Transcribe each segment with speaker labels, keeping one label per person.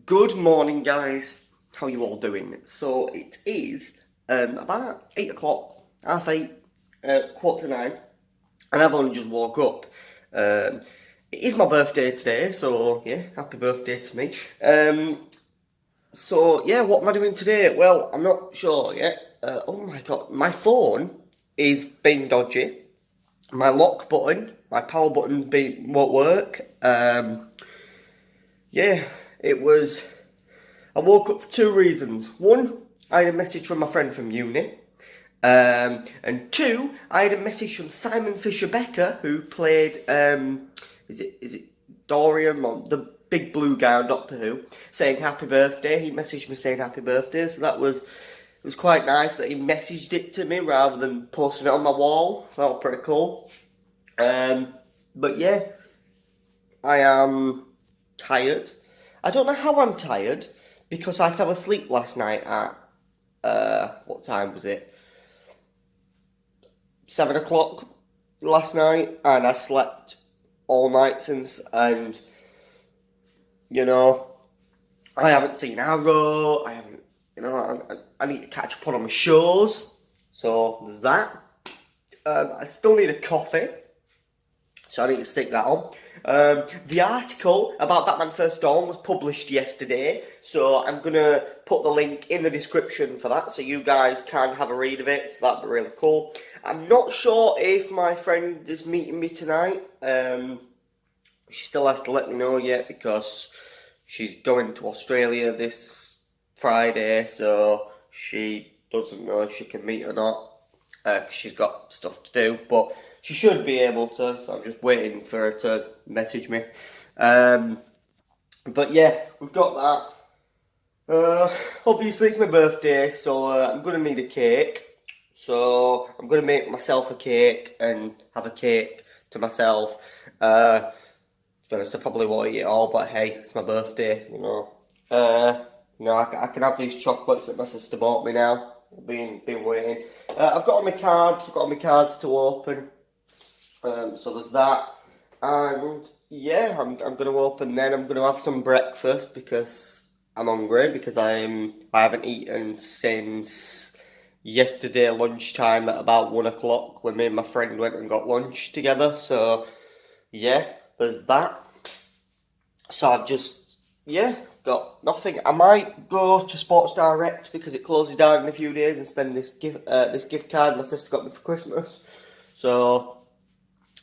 Speaker 1: Good morning, guys. How you all doing? So it is about 8 o'clock, half 8, 8:45, and I've only just woke up. It is my birthday today, so yeah, happy birthday to me. So yeah, what am I doing today? Well, I'm not sure yet. Oh my god, my phone is being dodgy. My lock button, my power button won't work. Yeah, it was. I woke up for two reasons. One, I had a message from my friend from uni. And two, I had a message from Simon Fisher Becker, who played, is it Dorian, or the big blue guy on Doctor Who, saying happy birthday. He messaged me saying happy birthday, so it was quite nice that he messaged it to me rather than posting it on my wall. So that was pretty cool. But yeah, I am tired. I don't know how I'm tired, because I fell asleep last night at, what time was it? 7 o'clock last night, and I slept all night since, and, you know, I haven't seen Arrow, I need to catch up on my shows, so there's that. I still need a coffee, so I need to stick that on. The article about Batman First Dawn was published yesterday, so I'm going to put the link in the description for that, so you guys can have a read of it, so that'd be really cool. I'm not sure if my friend is meeting me tonight. She still has to let me know yet, because she's going to Australia this Friday, so she doesn't know if she can meet or not, because she's got stuff to do, but she should be able to, so I'm just waiting for her to message me. But yeah, we've got that. Obviously it's my birthday, so I'm going to need a cake. So I'm going to make myself a cake and have a cake to myself. To be honest, I probably won't eat it all, but hey, it's my birthday, you know. I can have these chocolates that my sister bought me now. I've been waiting. I've got all my cards to open. So there's that, and yeah, I'm going to open then. I'm going to have some breakfast because I'm hungry, because I haven't eaten since yesterday lunchtime at about 1 o'clock when me and my friend went and got lunch together. So yeah, there's that. So I've just got nothing. I might go to Sports Direct because it closes down in a few days and spend this gift card my sister got me for Christmas. So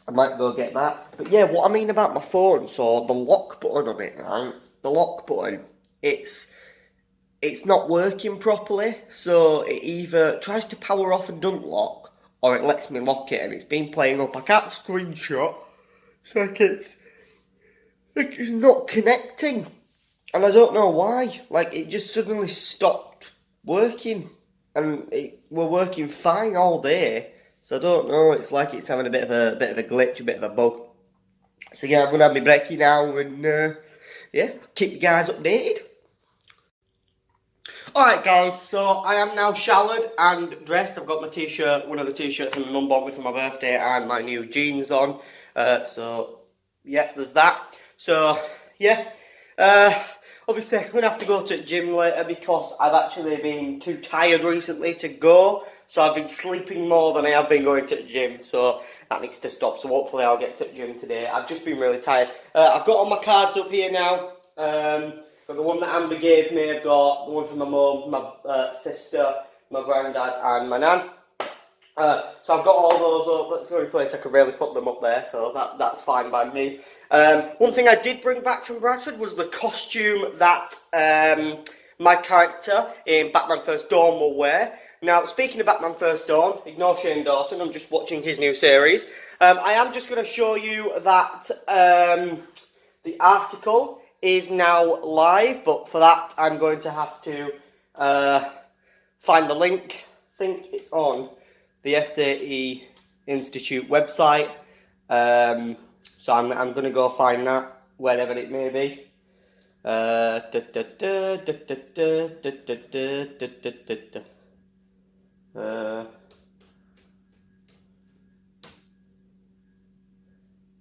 Speaker 1: I might go get that. But yeah, what I mean about my phone, so the lock button on it, right? The lock button, it's not working properly. So it either tries to power off and doesn't lock, or it lets me lock it, and it's been playing up. I can't screenshot. So it's not connecting. And I don't know why. Like, it just suddenly stopped working. And it were working fine all day. So I don't know, it's like it's having a bit of a glitch, a bit of a bug. So yeah, I'm going to have my brekkie now and keep you guys updated. Alright guys, so I am now showered and dressed. I've got my t-shirt, one of the t-shirts my mum bought me for my birthday, and my new jeans on. So yeah, there's that. So yeah, obviously I'm going to have to go to the gym later because I've actually been too tired recently to go. So I've been sleeping more than I have been going to the gym, so that needs to stop. So hopefully I'll get to the gym today. I've just been really tired. I've got all my cards up here now. Got the one that Amber gave me. I've got the one from my mum, my sister, my granddad, and my nan. So I've got all those up. That's the only place I could really put them up there, so that's fine by me. One thing I did bring back from Bradford was the costume that my character in Batman First Dawn will wear. Now, speaking of Batman First Dawn, ignore Shane Dawson, I'm just watching his new series. I am just going to show you that the article is now live, but for that I'm going to have to find the link. I think it's on the SAE Institute website. So I'm going to go find that, wherever it may be.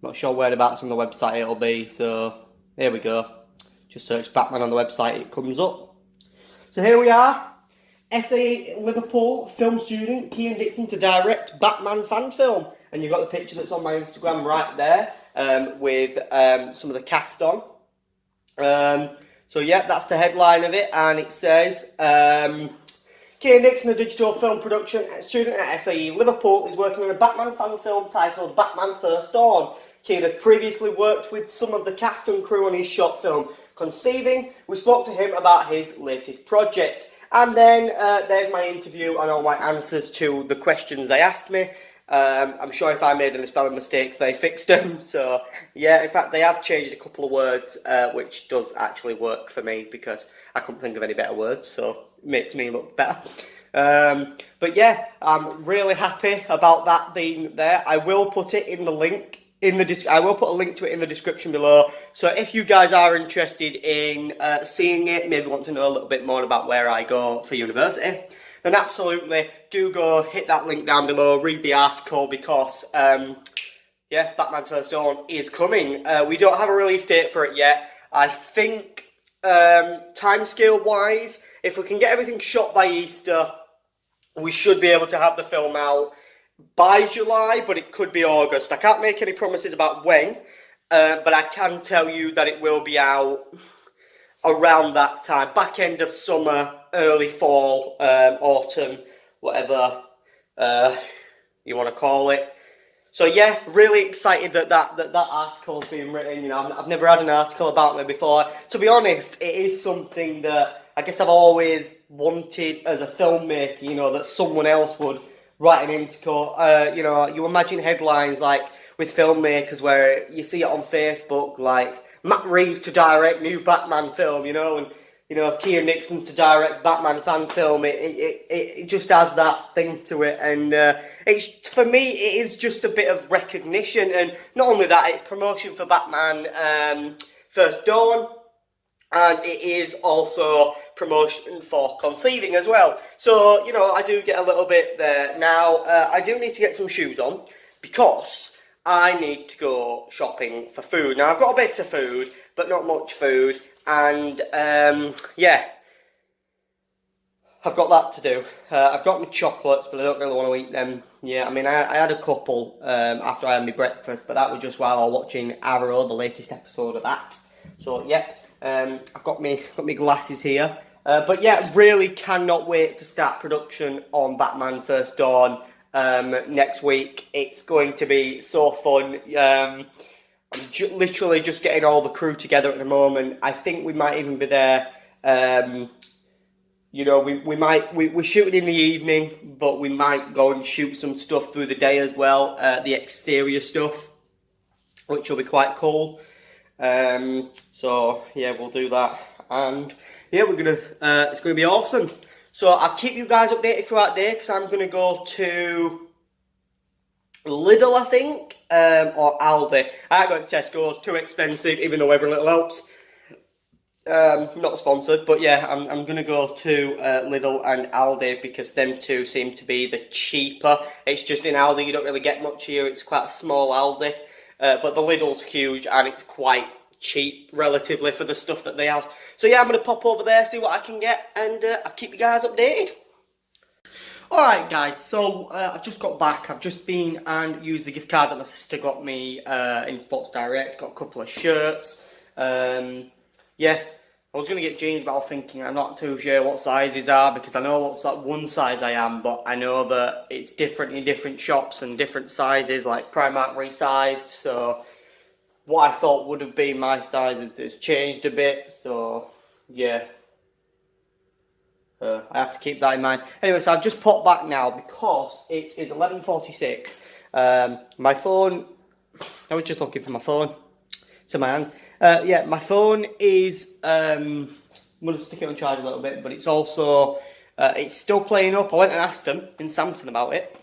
Speaker 1: Not sure whereabouts on the website it'll be, so here we go. Just search Batman on the website, it comes up. So here we are, SAE Liverpool film student Cian Dixon to direct Batman fan film. And you've got the picture that's on my Instagram right there, with some of the cast on. So yeah, that's the headline of it, and it says, Cian Dixon, a digital film production student at SAE Liverpool, is working on a Batman fan film titled Batman First Dawn. Cian has previously worked with some of the cast and crew on his short film Conceiving. We spoke to him about his latest project. And then there's my interview and all my answers to the questions they asked me. I'm sure if I made any spelling mistakes, they fixed them. So, yeah, in fact, they have changed a couple of words, which does actually work for me because I couldn't think of any better words, so it makes me look better. But, yeah, I'm really happy about that being there. I will put it in the link. I will put a link to it in the description below. So if you guys are interested in seeing it, maybe want to know a little bit more about where I go for university, then absolutely do go hit that link down below, read the article, because yeah, Batman First Dawn is coming. We don't have a release date for it yet. I think timescale wise, if we can get everything shot by Easter, we should be able to have the film out by July, but it could be August. I can't make any promises about when, but I can tell you that it will be out around that time, back end of summer, early fall, autumn, whatever you want to call it. So yeah, really excited that article's being written. You know, I've never had an article about me before. To be honest, it is something that I guess I've always wanted as a filmmaker. You know, that someone else would write an article. You know, you imagine headlines like with filmmakers where you see it on Facebook, like Matt Reeves to direct new Batman film, you know, and you know, Cian Dixon to direct Batman fan film. It just has that thing to it, and it's, for me, it is just a bit of recognition, and not only that, it's promotion for Batman First Dawn, and it is also promotion for Conceiving as well. So, you know, I do get a little bit there. Now, I do need to get some shoes on, because I need to go shopping for food. Now, I've got a bit of food, but not much food, and, yeah, I've got that to do. I've got my chocolates, but I don't really want to eat them. Yeah, I mean, I had a couple after I had my breakfast, but that was just while I was watching Arrow, the latest episode of that. So, yeah. I've got my glasses here, but yeah, really cannot wait to start production on Batman First Dawn next week. It's going to be so fun. I'm literally just getting all the crew together at the moment. I think we might even be there. You know, we're shooting in the evening, but we might go and shoot some stuff through the day as well, the exterior stuff, which will be quite cool. So yeah, we'll do that, and yeah, it's gonna be awesome. So I'll keep you guys updated throughout the day, because I'm gonna go to Lidl, I think, or Aldi. I ain't got Tesco's, too expensive, even though every little helps. Not sponsored, but yeah, I'm gonna go to Lidl and Aldi, because them two seem to be the cheaper. It's just in Aldi you don't really get much here. It's quite a small Aldi. But the Lidl's huge, and it's quite cheap relatively for the stuff that they have. So yeah, I'm going to pop over there, see what I can get, and I'll keep you guys updated. Alright guys, so I've just got back. I've just been and used the gift card that my sister got me in Sports Direct. Got a couple of shirts. Yeah, I was going to get jeans, but I was thinking I'm not too sure what sizes are, because I know what one size I am, but I know that it's different in different shops and different sizes, like Primark resized, so what I thought would have been my size has changed a bit, so yeah. I have to keep that in mind. Anyway, so I've just popped back now because it is 11:46. My phone, I was just looking for my phone. It's in my hand. Yeah, my phone is, I'm going to stick it on charge a little bit, but it's also, it's still playing up. I went and asked them in Samsung about it.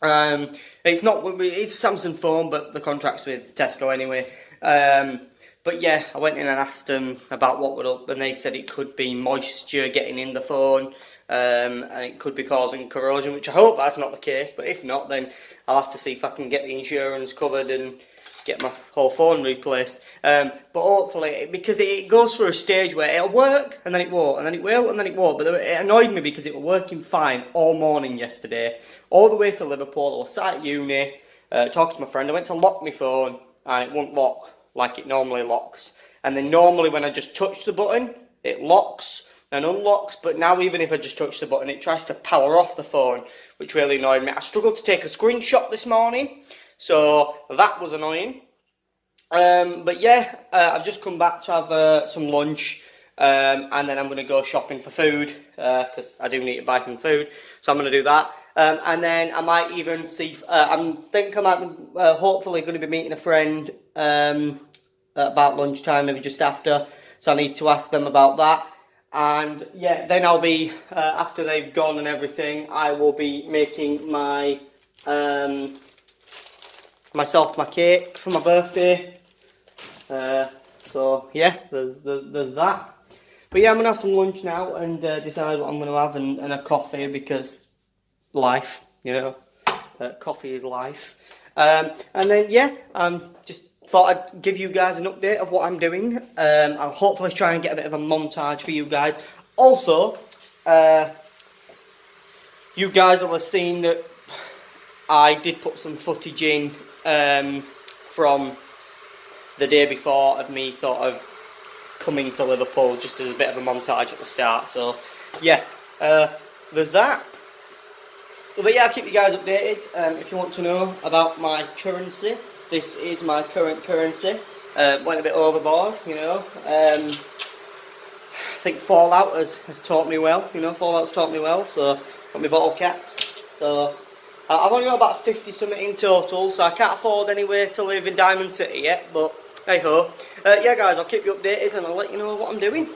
Speaker 1: It's a Samsung phone, but the contract's with Tesco anyway. But yeah, I went in and asked them about what would up, and they said it could be moisture getting in the phone, and it could be causing corrosion, which I hope that's not the case, but if not, then I'll have to see if I can get the insurance covered and get my whole phone replaced. But hopefully, because it goes through a stage where it'll work, and then it won't, and then it will, and then it won't. But it annoyed me because it was working fine all morning yesterday, all the way to Liverpool. I was sat at uni, talking to my friend. I went to lock my phone, and it wouldn't lock like it normally locks. And then normally when I just touch the button, it locks and unlocks, but now even if I just touch the button, it tries to power off the phone, which really annoyed me. I struggled to take a screenshot this morning, so that was annoying. But yeah, I've just come back to have some lunch, and then I'm going to go shopping for food, because I do need to buy some food, so I'm going to do that. And then I might even see, hopefully going to be meeting a friend about lunchtime, maybe just after, so I need to ask them about that. And yeah, then I'll be, after they've gone and everything, I will be making my, myself my cake for my birthday. So yeah, there's that. But yeah, I'm going to have some lunch now and decide what I'm going to have, and a coffee, because life, you know, coffee is life. And then yeah, just thought I'd give you guys an update of what I'm doing. I'll hopefully try and get a bit of a montage for you guys. Also, you guys will have seen that I did put some footage in from the day before of me sort of coming to Liverpool, just as a bit of a montage at the start. So yeah, there's that. But yeah, I'll keep you guys updated. If you want to know about my currency, this is my current currency. Went a bit overboard, you know. I think Fallout has taught me well, you know. Fallout's taught me well, so got my bottle caps. So I've only got about 50 something in total, so I can't afford anywhere to live in Diamond City yet. But hey ho. Yeah, guys, I'll keep you updated and I'll let you know what I'm doing.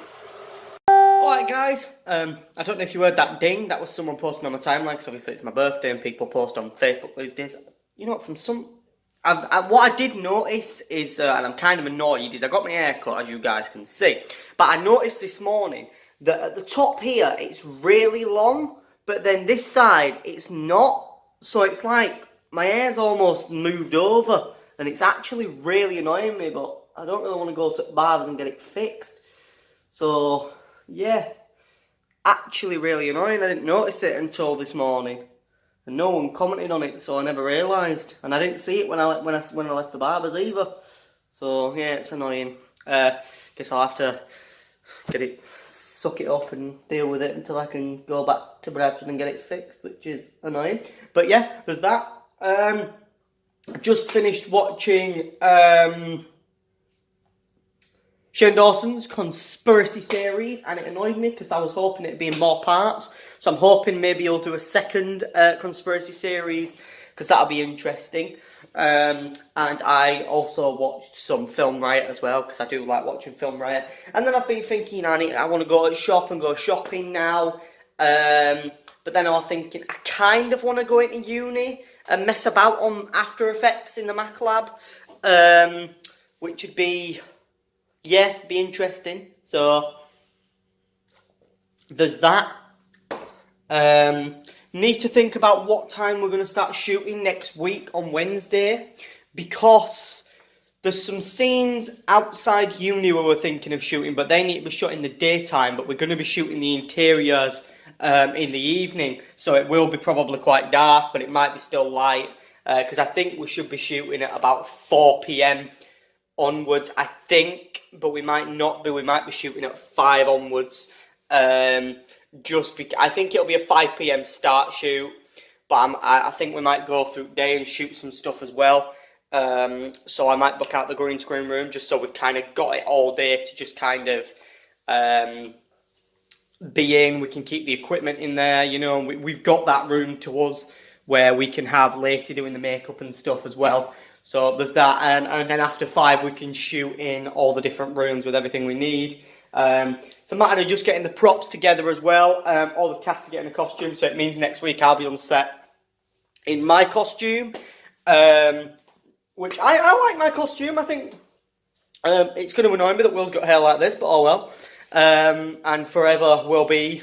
Speaker 1: Alright guys, I don't know if you heard that ding. That was someone posting on my timeline, because obviously it's my birthday and people post on Facebook these days. You know, from some... what I did notice is, and I'm kind of annoyed, is I got my hair cut, as you guys can see. But I noticed this morning that at the top here, it's really long, but then this side, it's not. So it's like, my hair's almost moved over, and it's actually really annoying me, but I don't really want to go to barbers and get it fixed. So, yeah, actually really annoying. I didn't notice it until this morning. And no one commented on it, so I never realised. And I didn't see it when I left the barbers either. So yeah, it's annoying. Guess I'll have to suck it up and deal with it until I can go back to Bradford and get it fixed, which is annoying. But yeah, there's that. I just finished watching Shane Dawson's conspiracy series, and it annoyed me because I was hoping it'd be in more parts. So I'm hoping maybe he'll do a second conspiracy series, because that'll be interesting. And I also watched some Film Riot as well, because I do like watching Film Riot. And then I've been thinking, I want to go to the shop and go shopping now. But then I was thinking, I kind of want to go into uni and mess about on After Effects in the Mac lab, which would be, yeah, be interesting. So there's that. Need to think about what time we're going to start shooting next week on Wednesday, because there's some scenes outside uni where we're thinking of shooting, but they need to be shot in the daytime, but we're going to be shooting the interiors in the evening, so it will be probably quite dark, but it might be still light, because I think we should be shooting at about 4 PM onwards, I think, but we might not be. We might be shooting at 5 onwards. Just because I think it'll be a 5 PM start shoot, but I think we might go through day and shoot some stuff as well. So I might book out the green screen room just so we've kind of got it all day to just kind of be in. We can keep the equipment in there, you know. We've got that room to us where we can have Lacey doing the makeup and stuff as well. So there's that, and then after 5 we can shoot in all the different rooms with everything we need. It's a matter of just getting the props together as well. All the cast are getting a costume, so it means next week I'll be on set in my costume, which I like my costume. I think it's going to annoy me that Will's got hair like this, but oh well. And forever will be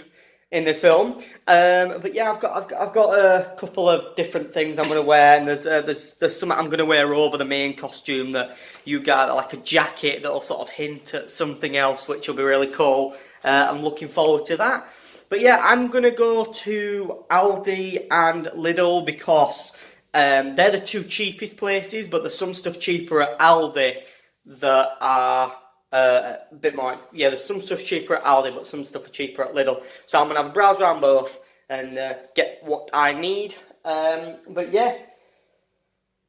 Speaker 1: in the film. But yeah, I've got a couple of different things I'm going to wear, and there's something I'm going to wear over the main costume that you guys, like a jacket that'll sort of hint at something else, which will be really cool. I'm looking forward to that. But yeah, I'm going to go to Aldi and Lidl because they're the two cheapest places, but there's some stuff cheaper at Aldi that are a bit more. Yeah, there's some stuff cheaper at Aldi, but some stuff are cheaper at Lidl. So I'm going to have a browse around both and get what I need. But yeah,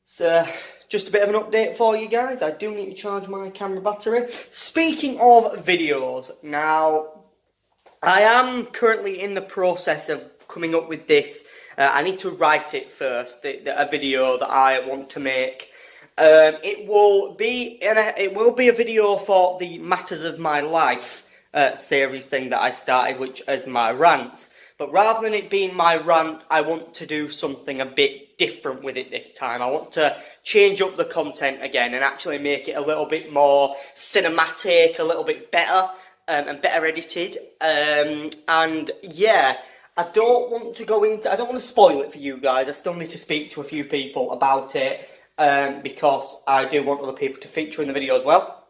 Speaker 1: so just a bit of an update for you guys. I do need to charge my camera battery. Speaking of videos, now I am currently in the process of coming up with this. I need to write it first, a video that I want to make. It will be a video for the Matters of My Life series thing that I started, which is my rants. But rather than it being my rant, I want to do something a bit different with it this time. I want to change up the content again and actually make it a little bit more cinematic, a little bit better. And better edited, and yeah, I don't want to spoil it for you guys. I still need to speak to a few people about it, because I do want other people to feature in the video as well.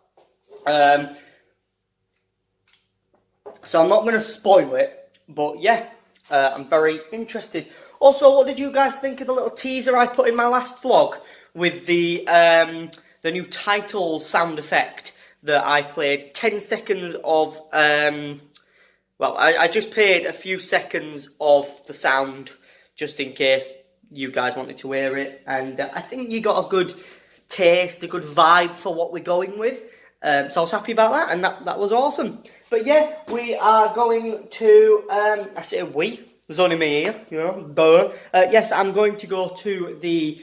Speaker 1: So I'm not going to spoil it, but yeah, I'm very interested. Also, what did you guys think of the little teaser I put in my last vlog with the new title sound effect? That I played 10 seconds of, I just played a few seconds of the sound just in case you guys wanted to hear it, and I think you got a good taste, a good vibe for what we're going with, so I was happy about that, and that was awesome. But yeah, we are going to, I say we, there's only me here, you know, duh. Yes, I'm going to go to the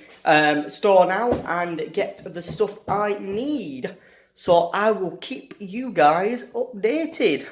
Speaker 1: store now and get the stuff I need. So I will keep you guys updated.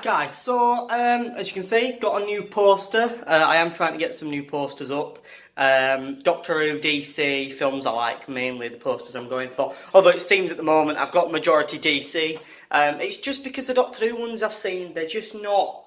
Speaker 1: Guys, so as you can see, got a new poster. I am trying to get some new posters up. Doctor Who, DC films I like, mainly the posters I'm going for. Although it seems at the moment I've got majority DC. It's just because the Doctor Who ones I've seen, they're just not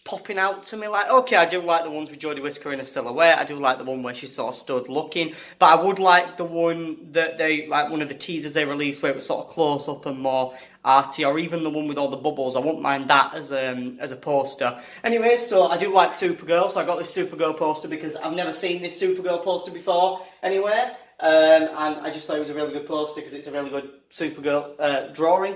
Speaker 1: popping out to me. Like, okay, I do like the ones with Jodie Whittaker in a silhouette. I do like the one where she sort of stood looking. But I would like the one that they, like one of the teasers they released where it was sort of close up and more arty, or even the one with all the bubbles. I wouldn't mind that as a poster. Anyway, so I do like Supergirl, so I got this Supergirl poster because I've never seen this Supergirl poster before anywhere. And I just thought it was a really good poster because it's a really good Supergirl drawing.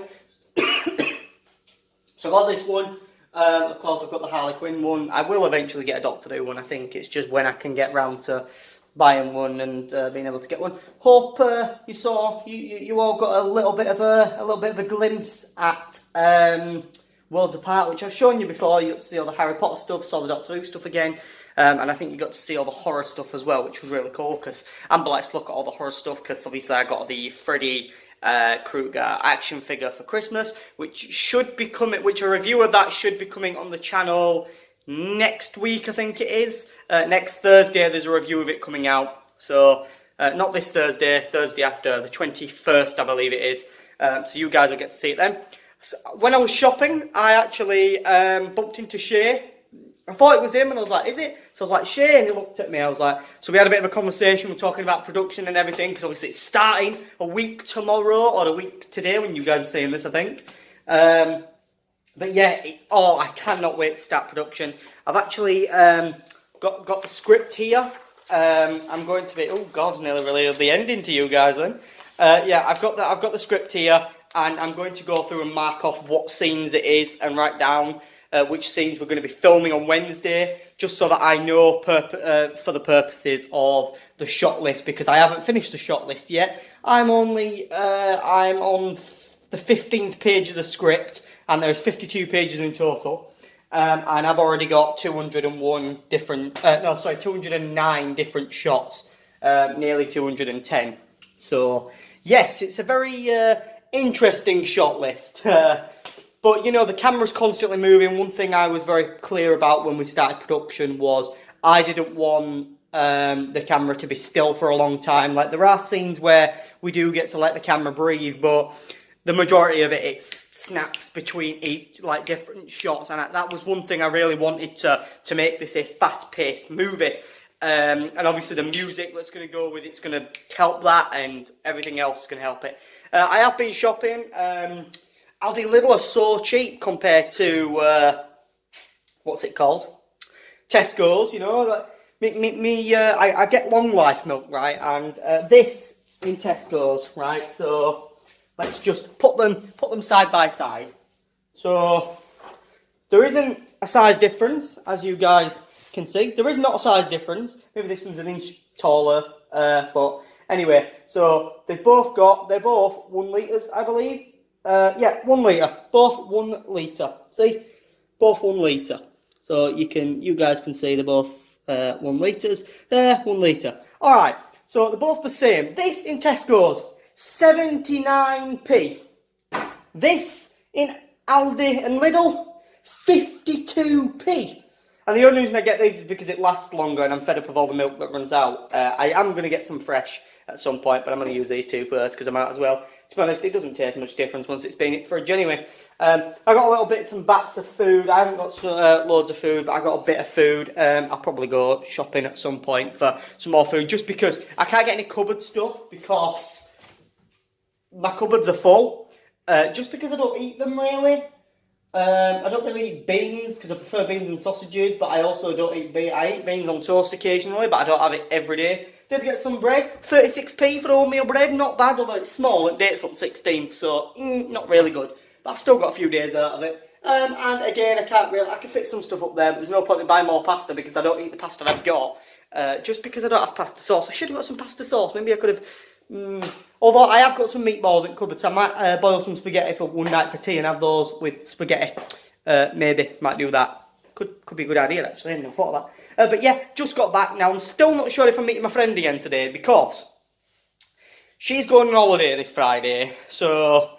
Speaker 1: So I got this one. Of course, I've got the Harley Quinn one. I will eventually get a Doctor Who one, I think. It's just when I can get round to buying one and being able to get one. Hope you all got a little bit of a glimpse at Worlds Apart, which I've shown you before. You got to see all the Harry Potter stuff, saw the Doctor Who stuff again, and I think you got to see all the horror stuff as well, which was really cool because Amber likes to look at all the horror stuff because obviously I got the Freddy Krueger action figure for Christmas, which a review of that should be coming on the channel next week, I think it is. Next Thursday there's a review of it coming out, so not this Thursday, Thursday after, the 21st I believe it is, so you guys will get to see it then. So when I was shopping, I actually bumped into Shay. I thought it was him, and I was like, is it? So I was like, Shay, and he looked at me, I was like, so we had a bit of a conversation, we're talking about production and everything, because obviously it's starting a week tomorrow, or a week today when you guys are seeing this, I think. But yeah, I cannot wait to start production. I've actually got the script here. I'm going to be, oh god, nearly revealed the ending to you guys then. Yeah, I've got the script here, and I'm going to go through and mark off what scenes it is and write down which scenes we're going to be filming on Wednesday, just so that I know for the purposes of the shot list, because I haven't finished the shot list yet. I'm on the 15th page of the script, and there's 52 pages in total, and I've already got 209 different shots
Speaker 2: nearly 210. So, yes, it's a very interesting shot list. But, you know, the camera's constantly moving. One thing I was very clear about when we started production was I didn't want the camera to be still for a long time. Like, there are scenes where we do get to let the camera breathe, but the majority of it snaps between each, like, different shots. And that was one thing I really wanted to make this a fast-paced movie. And obviously the music that's going to go with it's going to help that, and everything else is going to help it. I have been shopping. Aldi Lidl are so cheap compared to what's it called? Tesco's. You know, like, I get long life milk, right? And this in Tesco's, right? So let's just put them side by side. So there isn't a size difference, as you guys can see. There is not a size difference. Maybe this one's an inch taller, but anyway. So they're both 1 litres, I believe. Yeah, 1 litre. Both 1 litre. See, both 1 litre. So you guys can see they're both 1 litres. There, 1 litre. All right. So they're both the same. This in Tesco's 79p. This in Aldi and Lidl 52p. And the only reason I get these is because it lasts longer and I'm fed up of all the milk that runs out. I am going to get some fresh at some point, but I'm going to use these two first because I might as well. To be honest, it doesn't taste much difference once it's been in the fridge anyway. I got a little bits and bats of food. I haven't got loads of food, but I got a bit of food. I'll probably go shopping at some point for some more food, just because I can't get any cupboard stuff because my cupboards are full. Just because I don't eat them really. I don't really eat beans because I prefer beans and sausages, but I also don't eat beans. I eat beans on toast occasionally, but I don't have it every day. Did get some bread, 36p for wholemeal bread, not bad, although it's small, it dates on 16th, so not really good. But I've still got a few days out of it. And again, I can fit some stuff up there, but there's no point in buying more pasta because I don't eat the pasta I've got. Just because I don't have pasta sauce. I should have got some pasta sauce, maybe I could have... although I have got some meatballs in cupboard, so I might boil some spaghetti for one night for tea and have those with spaghetti. Maybe, might do that. Could be a good idea actually, I hadn't even thought of that. But yeah, just got back now. I'm still not sure if I'm meeting my friend again today because she's going on holiday this Friday, so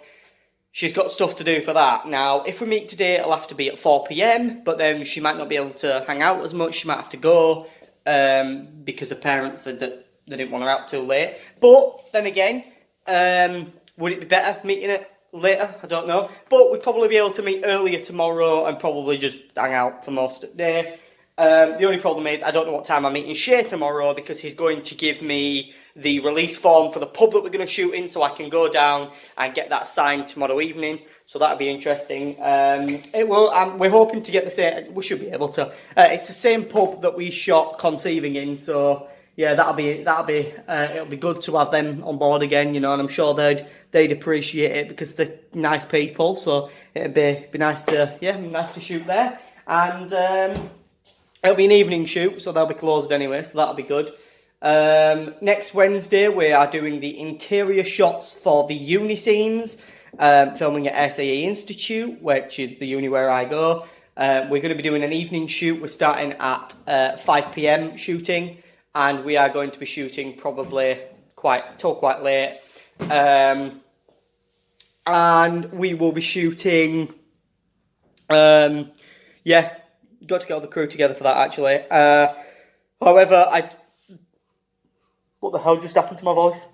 Speaker 2: she's got stuff to do for that. Now, if we meet today, it'll have to be at 4 PM, but then she might not be able to hang out as much. She might have to go because her parents said that they didn't want her out too late. But then again, would it be better meeting it later? I don't know. But we'd probably be able to meet earlier tomorrow and probably just hang out for most of the day. The only problem is I don't know what time I'm meeting Shay tomorrow because he's going to give me the release form for the pub that we're going to shoot in, so I can go down and get that signed tomorrow evening. So that'll be interesting. We're hoping to get the same. We should be able to. It's the same pub that we shot Conceiving in, so yeah, it'll be good to have them on board again, you know, and I'm sure they'd appreciate it because they're nice people. So it'd be nice to shoot there, and it'll be an evening shoot, so they'll be closed anyway, so that'll be good. Next Wednesday, we are doing the interior shots for the uni scenes, filming at SAE Institute, which is the uni where I go. We're going to be doing an evening shoot. We're starting at 5 PM shooting, and we are going to be shooting probably till quite late. And we will be shooting, got to get all the crew together for that actually. However, what the hell just happened to my voice?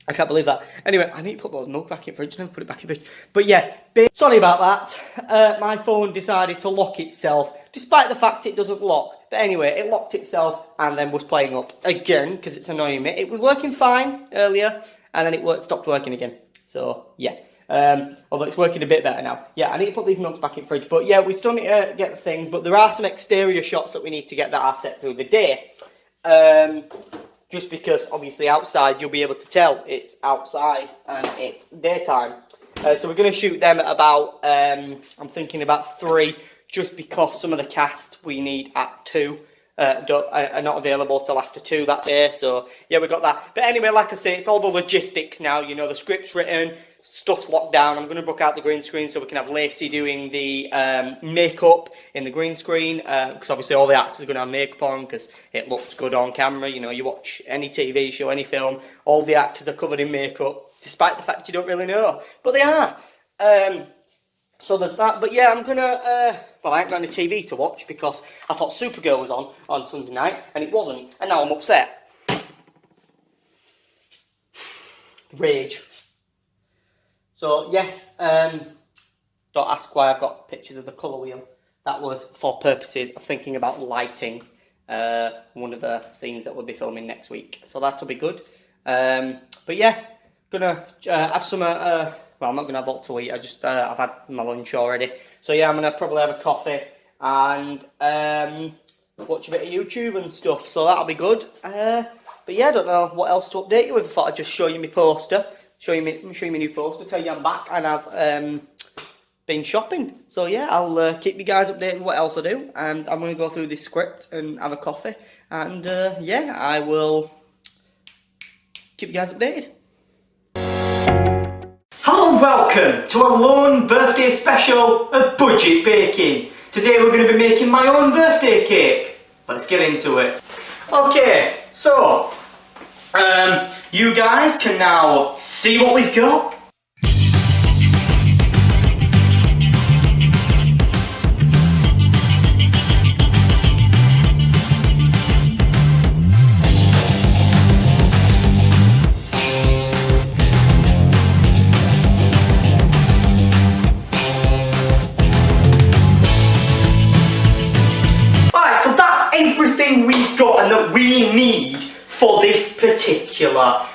Speaker 2: I can't believe that. Anyway, I need to put those milk back in the fridge. Never put it back in the fridge. But yeah, sorry about that. My phone decided to lock itself, despite the fact it doesn't lock. But anyway, it locked itself and then was playing up again because it's annoying me. It was working fine earlier, and then it stopped working again. So yeah. Although it's working a bit better now. Yeah, I need to put these milks back in the fridge. But yeah, we still need to get the things. But there are some exterior shots that we need to get that are set through the day. Just because obviously outside you'll be able to tell it's outside and it's daytime. So we're going to shoot them at about, I'm thinking about 3, just because some of the cast we need at 2. are not available till after 2 that day. So yeah, we got that. But anyway, like I say, it's all the logistics now. You know, the script's written, stuff's locked down. I'm going to book out the green screen so we can have Lacey doing the makeup in the green screen, because obviously all the actors are going to have makeup on because it looks good on camera. You know, you watch any TV show, any film, all the actors are covered in makeup, despite the fact you don't really know, but they are. So there's that. But yeah, I'm gonna well, I ain't got any TV to watch because I thought Supergirl was on Sunday night and it wasn't, and now I'm upset. Rage. So yes, don't ask why I've got pictures of the colour wheel. That was for purposes of thinking about lighting one of the scenes that we'll be filming next week. So that'll be good. But yeah, gonna have some. Well, I'm not gonna have a lot to eat. I've had my lunch already. So yeah, I'm gonna probably have a coffee and watch a bit of YouTube and stuff. So that'll be good. But yeah, I don't know what else to update you with. I thought I'd just show you my poster. Show you my new poster, tell you I'm back, and I've been shopping. So yeah, I'll keep you guys updated with what else I do, and I'm going to go through this script and have a coffee, and yeah, I will keep you guys updated. Hello and welcome to a lone birthday special of Budget Baking. Today we're going to be making my own birthday cake. Let's get into it. Okay, so you guys can now see what we've got. Right, so that's everything we've got and that we need for this particular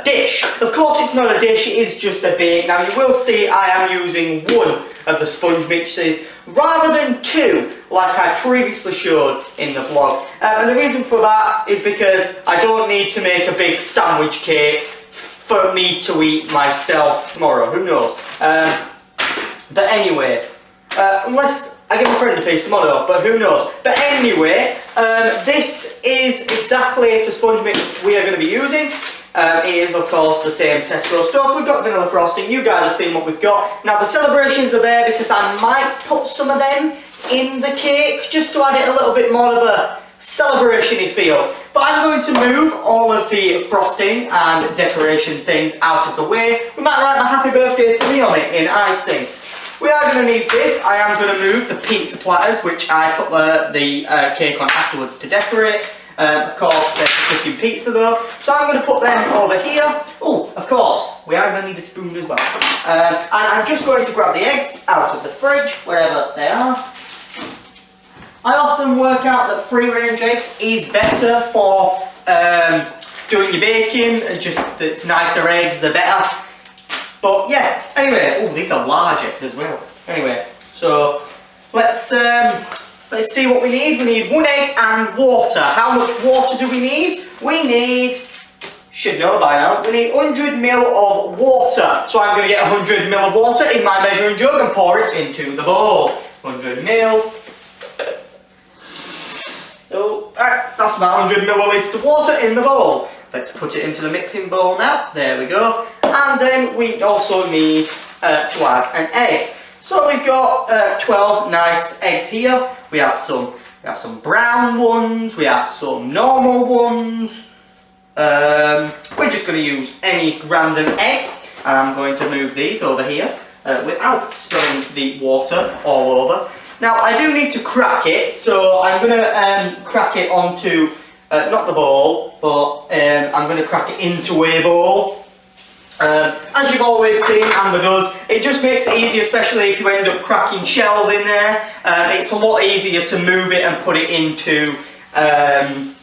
Speaker 2: dish. Of course it's not a dish, it is just a bake. Now you will see I am using one of the sponge mixes rather than two like I previously showed in the vlog. And the reason for that is because I don't need to make a big sandwich cake for me to eat myself tomorrow, who knows. But anyway, unless I give a friend a piece tomorrow, but who knows. But anyway, this is exactly the sponge mix we are going to be using. It is of course the same Tesco stuff. We've got vanilla frosting, you guys have seen what we've got. Now the celebrations are there because I might put some of them in the cake just to add it a little bit more of a celebration-y feel. But I'm going to move all of the frosting and decoration things out of the way. We might write my happy birthday to me on it in icing. We are going to need this. I am going to move the pizza platters, which I put the cake on afterwards to decorate. Of course, there's cooking pizza though, so I'm going to put them over here. Oh, of course, we are going to need a spoon as well. And I'm just going to grab the eggs out of the fridge, wherever they are. I often work out that free-range eggs is better for doing your baking, and just it's nicer eggs, the better. But yeah, anyway, oh, these are large eggs as well. Anyway, so let's see what we need. We need 1 egg and water. How much water do we need? We need, should know by now, we need 100 ml of water. So I'm going to get 100 ml of water in my measuring jug and pour it into the bowl. 100 ml. Oh, that's about 100 millilitres of water in the bowl. Let's put it into the mixing bowl now. There we go. And then we also need to add an egg. So we've got 12 nice eggs here. We have some brown ones. We have some normal ones. We're just going to use any random egg. And I'm going to move these over here without spilling the water all over. Now I do need to crack it, so I'm going to crack it onto not the bowl, but I'm going to crack it into a bowl. As you've always seen Amber does, it just makes it easy, especially if you end up cracking shells in there. It's a lot easier to move it and put it into, I'm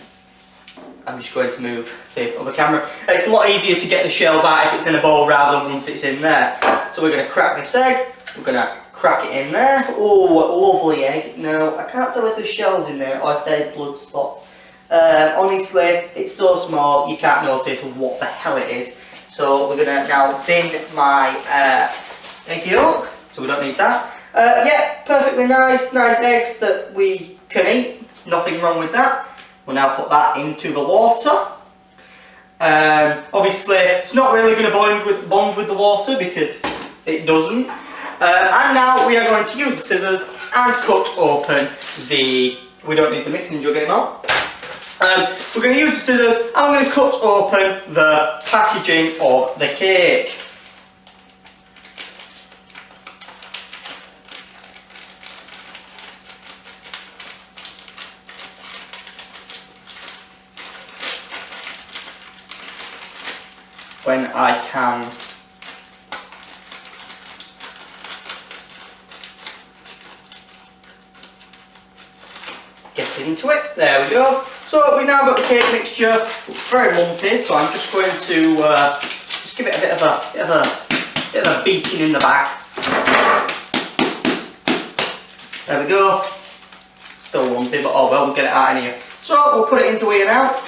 Speaker 2: just going to move the other camera. It's a lot easier to get the shells out if it's in a bowl rather than once it's in there. So we're going to crack this egg, we're going to crack it in there. Oh, lovely egg. Now, I can't tell if there's shells in there or if they're blood spots. Honestly, it's so small you can't notice what the hell it is. So we're going to now bin my egg yolk, so we don't need that. Yeah, perfectly nice eggs that we can eat, nothing wrong with that. We'll now put that into the water. Obviously, it's not really going to bond with the water because it doesn't. And now we are going to use the scissors and cut open the... We don't need the mixing jug anymore. We're going to use the scissors and I'm going to cut open the packaging of the cake. When I can get into it. There we go. So we now got the cake mixture. It's very lumpy, so I'm just going to just give it a bit of a beating in the back. There we go. Still lumpy, but oh well, we'll get it out in here. So we'll put it into here now.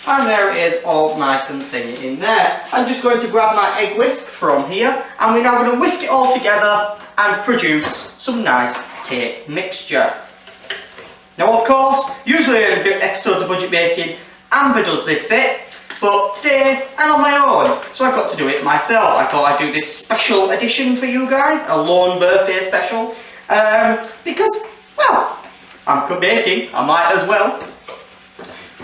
Speaker 2: And there it is, all nice and thin in there. I'm just going to grab my egg whisk from here, and we're now going to whisk it all together and produce some nice cake mixture. Now, of course, usually in episodes of Budget Baking, Amber does this bit, but today I'm on my own, so I've got to do it myself. I thought I'd do this special edition for you guys, a lone birthday special, because, well, I'm baking, I might as well.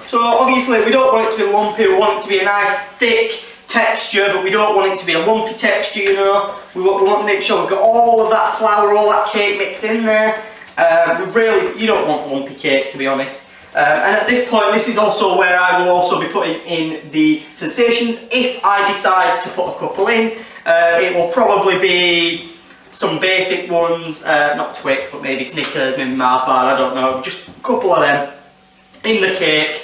Speaker 2: So obviously we don't want it to be lumpy, we want it to be a nice thick texture, but we don't want it to be a lumpy texture, you know. We want to make sure we've got all of that flour, all that cake mix in there. You don't want lumpy cake, to be honest. And at this point, this is also where I will also be putting in the sensations. If I decide to put a couple in, it will probably be some basic ones, not Twix, but maybe Snickers, maybe Mars bar, I don't know, just a couple of them in the cake.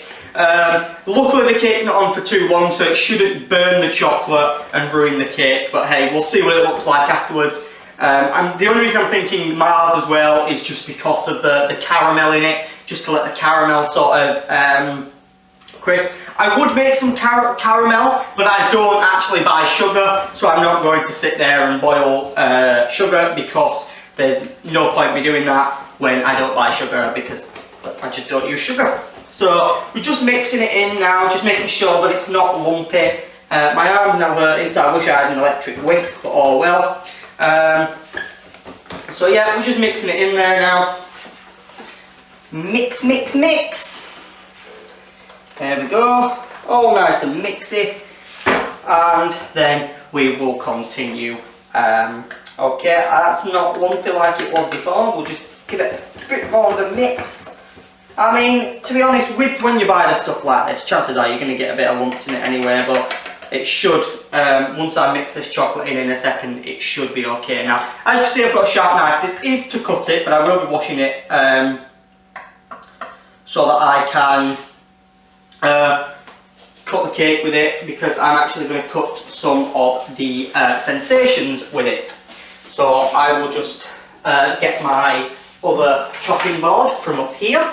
Speaker 2: Luckily the cake's not on for too long, so it shouldn't burn the chocolate and ruin the cake, but hey, we'll see what it looks like afterwards. And the only reason I'm thinking Mars as well is just because of the caramel in it, just to let the caramel sort of crisp. I would make some caramel, but I don't actually buy sugar, so I'm not going to sit there and boil sugar, because there's no point me doing that when I don't buy sugar, because I just don't use sugar. So we're just mixing it in now, just making sure that it's not lumpy. My arm's now hurting, so I wish I had an electric whisk, but oh well. So yeah, we're just mixing it in there now. Mix, mix, mix. There we go. All nice and mixy. And then we will continue. Okay, that's not lumpy like it was before. We'll just give it a bit more of a mix. I mean, to be honest, when you buy the stuff like this, chances are you're going to get a bit of lumps in it anyway, but it should, once I mix this chocolate in a second, it should be okay. Now, as you can see, I've got a sharp knife. This is to cut it, but I will be washing it so that I can cut the cake with it, because I'm actually going to cut some of the sensations with it. So I will just get my other chopping board from up here.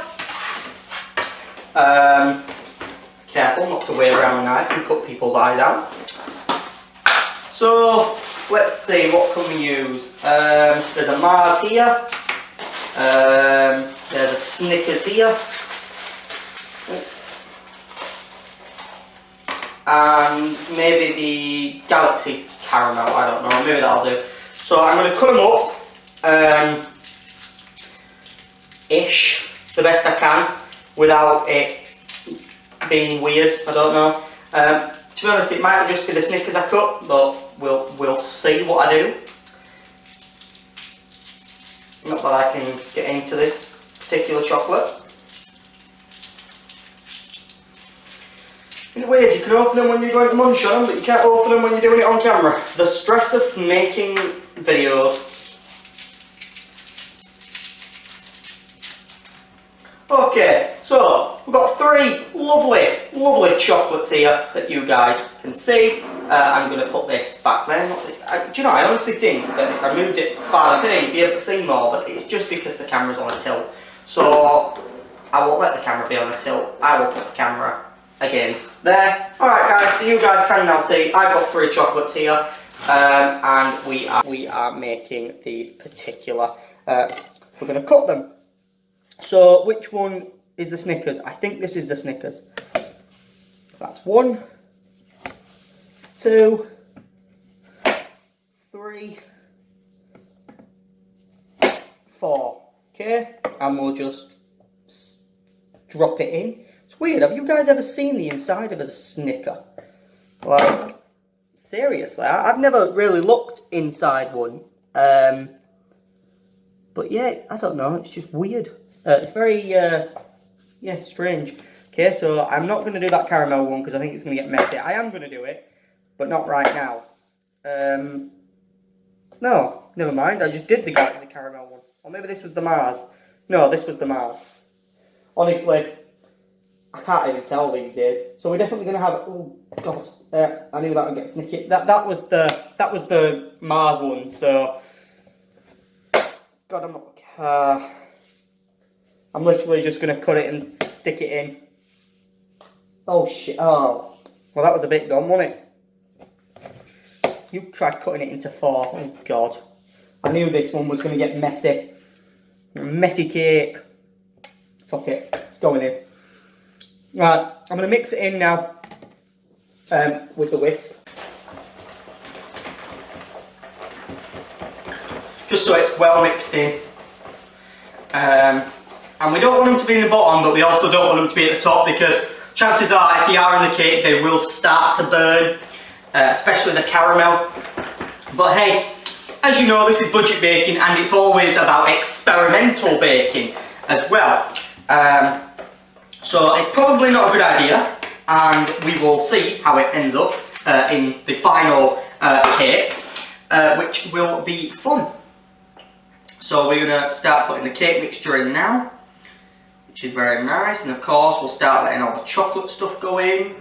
Speaker 2: Careful not to weigh around the knife and cut people's eyes out. So let's see, what can we use? There's a Mars here. There's a Snickers here. And maybe the Galaxy Caramel, I don't know, maybe that'll do. So I'm going to cut them up, ish, the best I can, without it being weird, I don't know. To be honest, it might just be the Snickers I cut, but we'll see what I do. Not that I can get into this particular chocolate. It's weird, you can open them when you're going to munch on them, but you can't open them when you're doing it on camera. The stress of making videos. Okay, so we've got three lovely chocolates here that you guys can see. I'm going to put this back there. Do you know, I honestly think that if I moved it farther here, you'd be able to see more, but it's just because the camera's on a tilt. So I won't let the camera be on a tilt. I will put the camera against there. Alright guys, so you guys can now see I've got three chocolates here, and we are making these particular, we're going to cut them. So which one is the Snickers. I think this is the Snickers. That's 1, 2, 3, 4. Okay, and we'll just drop it in. It's weird. Have you guys ever seen the inside of a Snicker? Like, seriously, I've never really looked inside one. But yeah, I don't know. It's just weird. It's very, yeah, strange. Okay, so I'm not going to do that caramel one because I think it's going to get messy. I am going to do it, but not right now. No, never mind. I just did the Galaxy caramel one. Or maybe this was the Mars. No, this was the Mars. Honestly, I can't even tell these days. So we're definitely going to have. Oh God, I knew that would get snicky. That was the Mars one. So, God, I'm literally just going to cut it and stick it in. Oh shit! Oh, well, that was a bit gone, wasn't it? You tried cutting it into 4. Oh God, I knew this one was going to get messy. A messy cake. Fuck it, it's going in. Right, I'm going to mix it in now with the whisk. Just so it's well mixed in. And we don't want them to be in the bottom, but we also don't want them to be at the top because chances are, if they are in the cake, they will start to burn, especially the caramel. But hey, as you know, this is budget baking and it's always about experimental baking as well. So it's probably not a good idea, and we will see how it ends up in the final cake, which will be fun. So we're going to start putting the cake mixture in now, which is very nice, and of course we'll start letting all the chocolate stuff go in,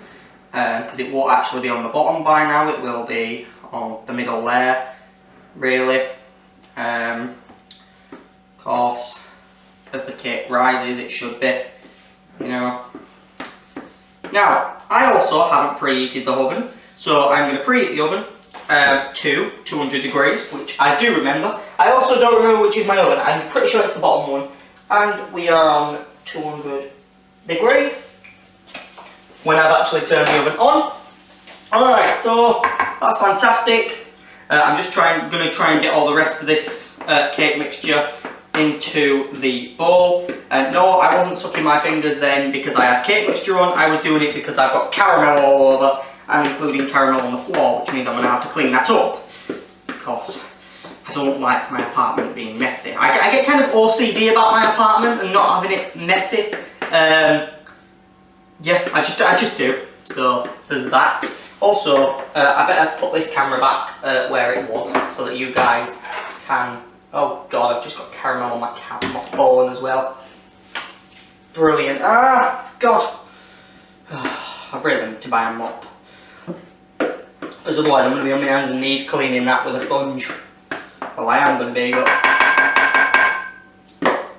Speaker 2: because it won't actually be on the bottom by now, it will be on the middle layer, really. Of course, as the cake rises, it should be, you know. Now, I also haven't preheated the oven, so I'm going to preheat the oven to 200 degrees, which I do remember. I also don't remember which is my oven. I'm pretty sure it's the bottom one. And we are on 200 degrees when I've actually turned the oven on. Alright, so that's fantastic. I'm just going to try and get all the rest of this cake mixture into the bowl. No, I wasn't sucking my fingers then because I had cake mixture on. I was doing it because I've got caramel all over, and including caramel on the floor, which means I'm going to have to clean that up. Because I don't like my apartment being messy. I get kind of OCD about my apartment and not having it messy. Yeah, I just do. So there's that. Also, I better put this camera back where it was so that you guys can. Oh God, I've just got caramel on my phone as well. Brilliant. Ah, God. I really need to buy a mop. Because otherwise I'm going to be on my hands and knees cleaning that with a sponge. Well, I am going to be, but...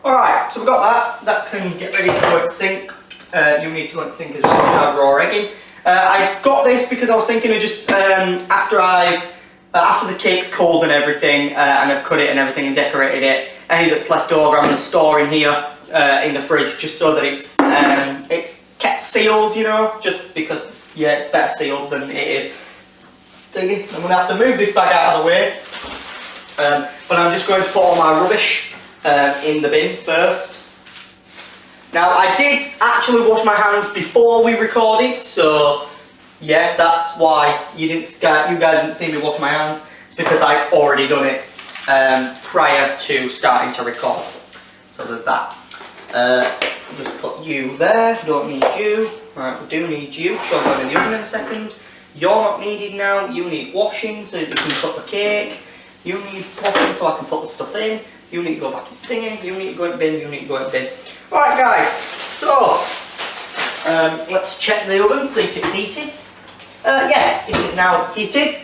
Speaker 2: Alright, so we've got that. That can get ready to go in sync. You need to go in sync as well with our raw egging. I got this because I was thinking of just, after the cake's cold and everything, and I've cut it and everything and decorated it, any that's left over I'm going to store in here, in the fridge, just so that it's kept sealed, you know, just because, yeah, it's better sealed than it is. I'm going to have to move this bag out of the way, but I'm just going to put all my rubbish in the bin first. Now, I did actually wash my hands before we recorded, so yeah, that's why you guys didn't see me wash my hands. It's because I've already done it prior to starting to record. So there's that. Just put you there. Don't need you. Right, we do need you. Shove that in the oven in a second. You're not needed now. You need washing so that you can cook the cake. You need washing so I can put the stuff in. You need to go back in thingy. You need to go in the bin. You need to go in the bin. Right, guys. So let's check the oven, see if it's heated. Yes, it is now heated,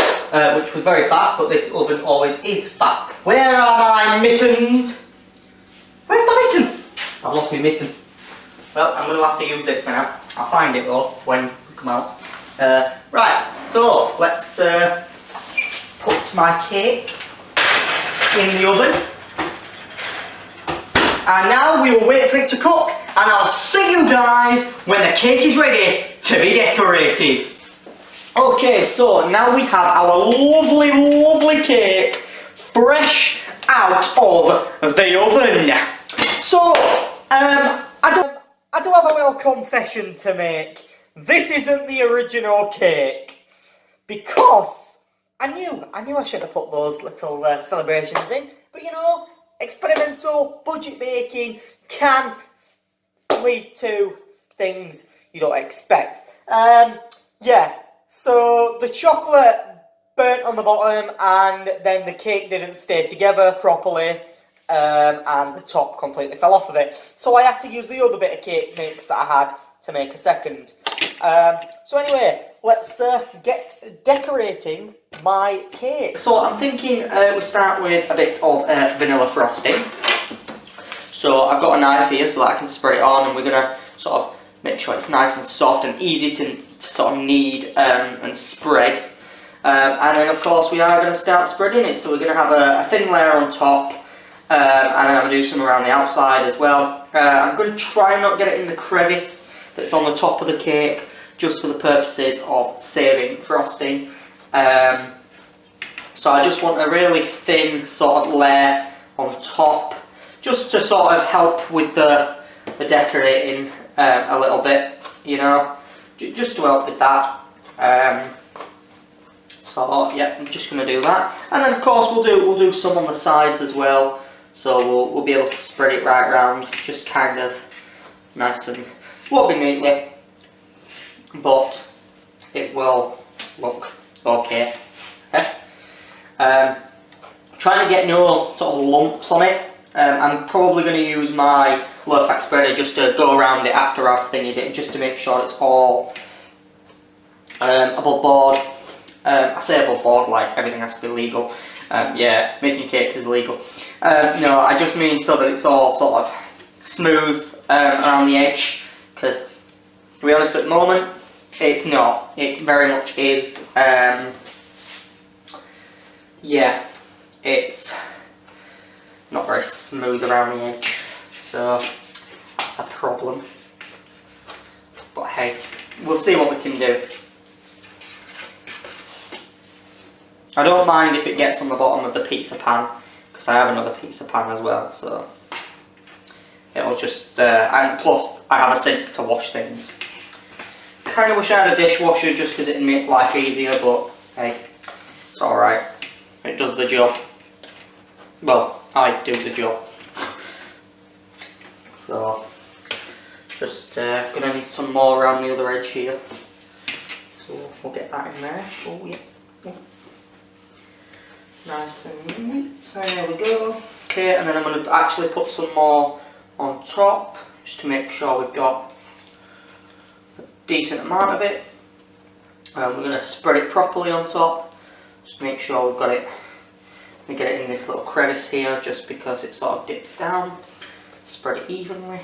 Speaker 2: which was very fast, but this oven always is fast. Where are my mittens? Where's my mitten? I've lost my mitten. Well, I'm going to have to use this for now. I'll find it though when we come out. Right, so let's put my cake in the oven. And now we will wait for it to cook. and I'll see you guys when the cake is ready to be decorated. Okay, so now we have our lovely, lovely cake fresh out of the oven. So, I do have a little confession to make. This isn't the original cake, because I knew I should have put those little celebrations in, but you know, experimental budget baking can lead to things you don't expect. Yeah, so the chocolate burnt on the bottom, and then the cake didn't stay together properly, and the top completely fell off of it. So I had to use the other bit of cake mix that I had to make a second. So anyway, let's get decorating my cake. So I'm thinking we start with a bit of vanilla frosting. So I've got a knife here so that I can spread it on, and we're going to sort of make sure it's nice and soft and easy to sort of knead and spread. And then of course we are going to start spreading it. So we're going to have a thin layer on top, and then I'm going to do some around the outside as well. I'm going to try and not get it in the crevice that's on the top of the cake, just for the purposes of saving frosting. So I just want a really thin sort of layer on top, just to sort of help with the decorating a little bit, you know, just to help with that. So yeah, I'm just going to do that, and then of course we'll do some on the sides as well. So we'll be able to spread it right around, just kind of nice and won't be neatly, but it will look okay. Trying to get no sort of lumps on it. I'm probably going to use my low pack spreader just to go around it after I've thingied it, just to make sure it's all above board. I say above board like everything has to be legal. Yeah, making cakes is illegal. No, I just mean so that it's all sort of smooth around the edge, because to be honest at the moment it's not. It very much is. Yeah, it's not very smooth around the edge, so that's a problem. But hey, we'll see what we can do. I don't mind if it gets on the bottom of the pizza pan, because I have another pizza pan as well, so it'll just, and plus I have a sink to wash things. Kind of wish I had a dishwasher just because it'd make life easier, but hey, it's alright. It does the job. Well, I do the job. So, just gonna need some more around the other edge here. So we'll get that in there. Oh yeah. Oh. Nice and neat. So there we go. Okay, and then I'm gonna actually put some more on top, just to make sure we've got a decent amount of it. We're gonna spread it properly on top. Just make sure we've got it, we get it in this little crevice here, just because it sort of dips down. Spread it evenly,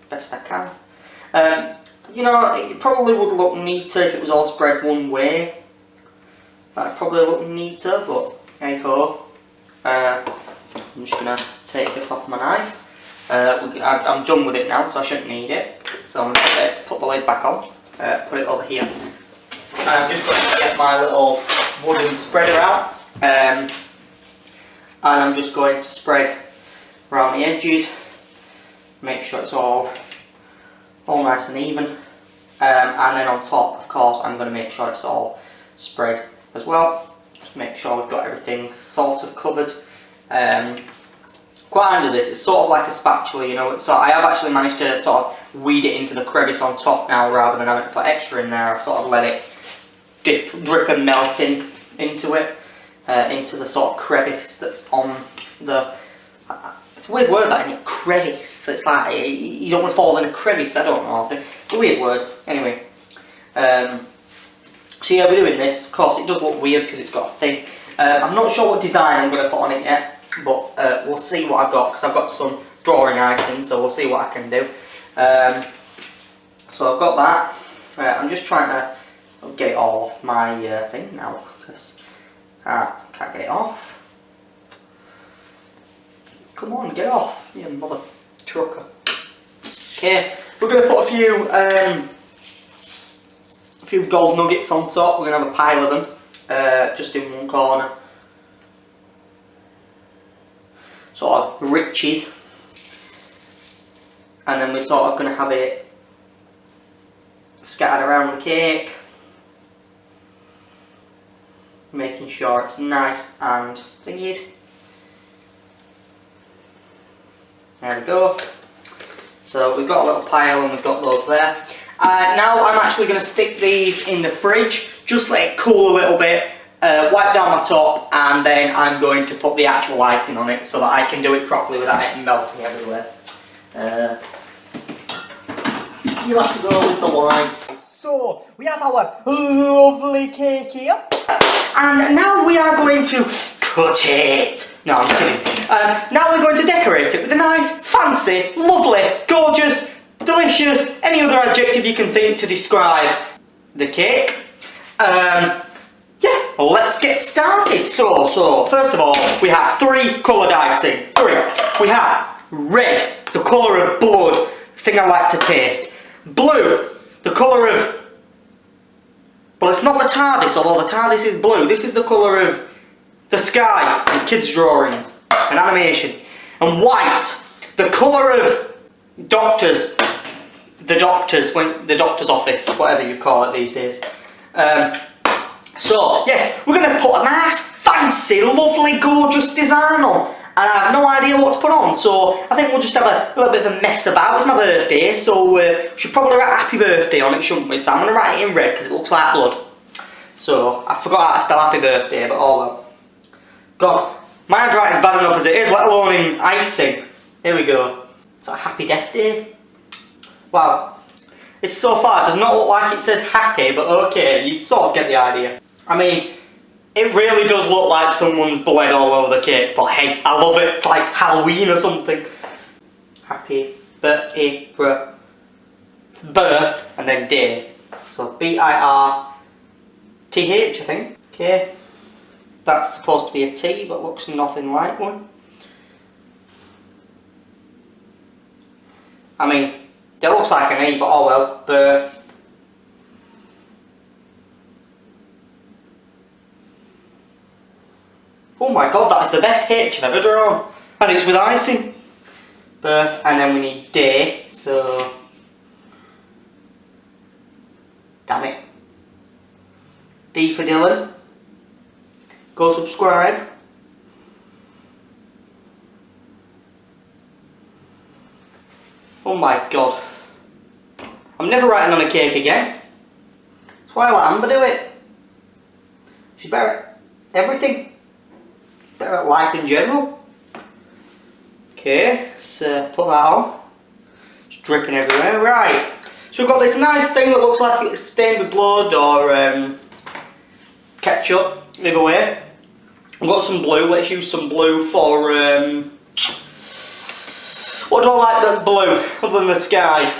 Speaker 2: best I can. You know, it probably would look neater if it was all spread one way. That'd probably look neater, but hey ho. So I'm just going to take this off my knife. I'm done with it now, so I shouldn't need it. So I'm going to put the lid back on, put it over here. And I'm just going to get my little wooden spreader out, and I'm just going to spread around the edges, make sure it's all nice and even, and then on top, of course, I'm going to make sure it's all spread as well. Just make sure we've got everything sort of covered. Quite handy this, it's sort of like a spatula, you know, so I have actually managed to sort of weed it into the crevice on top now, rather than having to put extra in there. I've sort of let it drip and melt into it, into the sort of crevice that's on the, it's a weird word that, isn't it? Crevice. It's like, you don't want to fall in a crevice, I don't know, it's a weird word. Anyway, so yeah, we're doing this. Of course it does look weird because it's got a thing. I'm not sure what design I'm going to put on it yet, but we'll see what I've got, because I've got some drawing icing, so we'll see what I can do. So I've got that. I'm just trying to get it all off my thing now, because I can't get it off. Come on, get off, you mother trucker. Okay, we're going to put a few gold nuggets on top. We're going to have a pile of them, just in one corner. Sort of riches. And then we're sort of going to have it scattered around the cake, making sure it's nice and thingied. There we go. So we've got a little pile and we've got those there. Now I'm actually going to stick these in the fridge, just let it cool a little bit, wipe down my top, and then I'm going to put the actual icing on it so that I can do it properly without it melting everywhere. You'll have to go with the wine. So, we have our lovely cake here. And now we are going to cut it. No, I'm kidding. Now we're going to decorate it with a nice, fancy, lovely, gorgeous, delicious, any other adjective you can think to describe the cake. Yeah, well, let's get started. So, first of all, we have 3 coloured icing. 3. We have red, the colour of blood, the thing I like to taste. Blue, the colour of... Well, it's not the TARDIS, although the TARDIS is blue. This is the colour of the sky in kids' drawings and animation. And white, the colour of doctors. The doctor's office, whatever you call it these days. So, yes, we're going to put a nice, fancy, lovely, gorgeous design on. And I have no idea what to put on, so I think we'll just have a little bit of a mess about. It's my birthday, so we should probably write happy birthday on it, shouldn't we? So I'm going to write it in red because it looks like blood. So, I forgot how to spell happy birthday, but oh well. God, my handwriting's bad enough as it is, let alone in icing. Here we go. It's a happy death day. Wow. This so far does not look like it says happy, but okay, you sort of get the idea. I mean, it really does look like someone's bled all over the cake, but hey, I love it. It's like Halloween or something. Happy birthday, birth, and then day. So B-I-R-T-H, I think. Okay. That's supposed to be a T, but looks nothing like one. I mean, it looks like an E, but oh well. Birth. Oh my god, that is the best H I've ever drawn. And it's with icing. Birth, and then we need day, so... Damn it. D for Dylan. Go subscribe. Oh my god. I'm never writing on a cake again. That's why I let Amber do it. She's better at everything. Better at life in general. Okay, so put that on. It's dripping everywhere. Right, so we've got this nice thing that looks like it's stained with blood or ketchup, either way. We've got some blue, let's use some blue for, what do I like that's blue, other than the sky?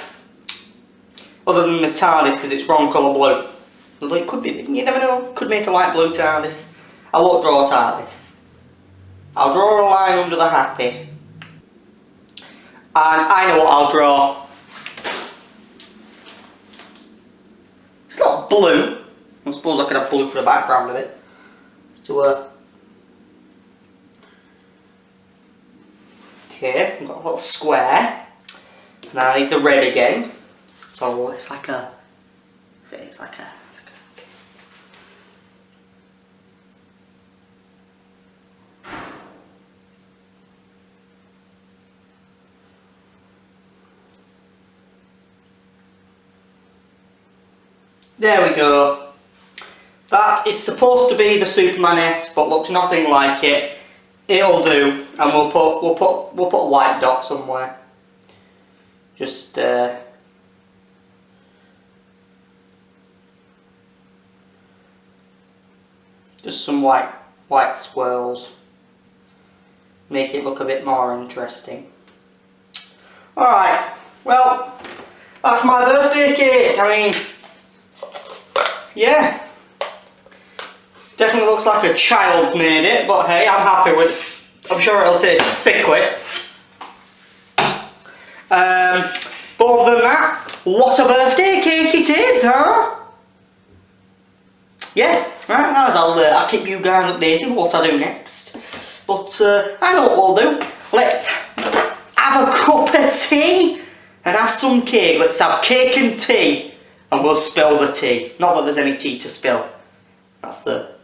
Speaker 2: Other than the TARDIS, because it's wrong colour blue. Although it could be, you never know, could make a light blue TARDIS. I won't draw a TARDIS. I'll draw a line under the happy. And I know what I'll draw. It's not blue. I suppose I could have blue for the background of it. Let's do a... Okay, I've got a little square. And I need the red again. So it's like a... It's like a... There we go. That is supposed to be the Superman S, but looks nothing like it. It'll do, and we'll put a white dot somewhere. Just some white swirls. Make it look a bit more interesting. Alright, well, that's my birthday cake. I mean, yeah, definitely looks like a child's made it, but hey, I'm happy with it. I'm sure it'll taste sickly. But other than that, what a birthday cake it is, huh? Yeah, right, I'll keep you guys updated what I do next. But I know what we'll do. Let's have a cup of tea and have some cake. Let's have cake and tea, and we'll spill the tea. Not that there's any tea to spill. That's the.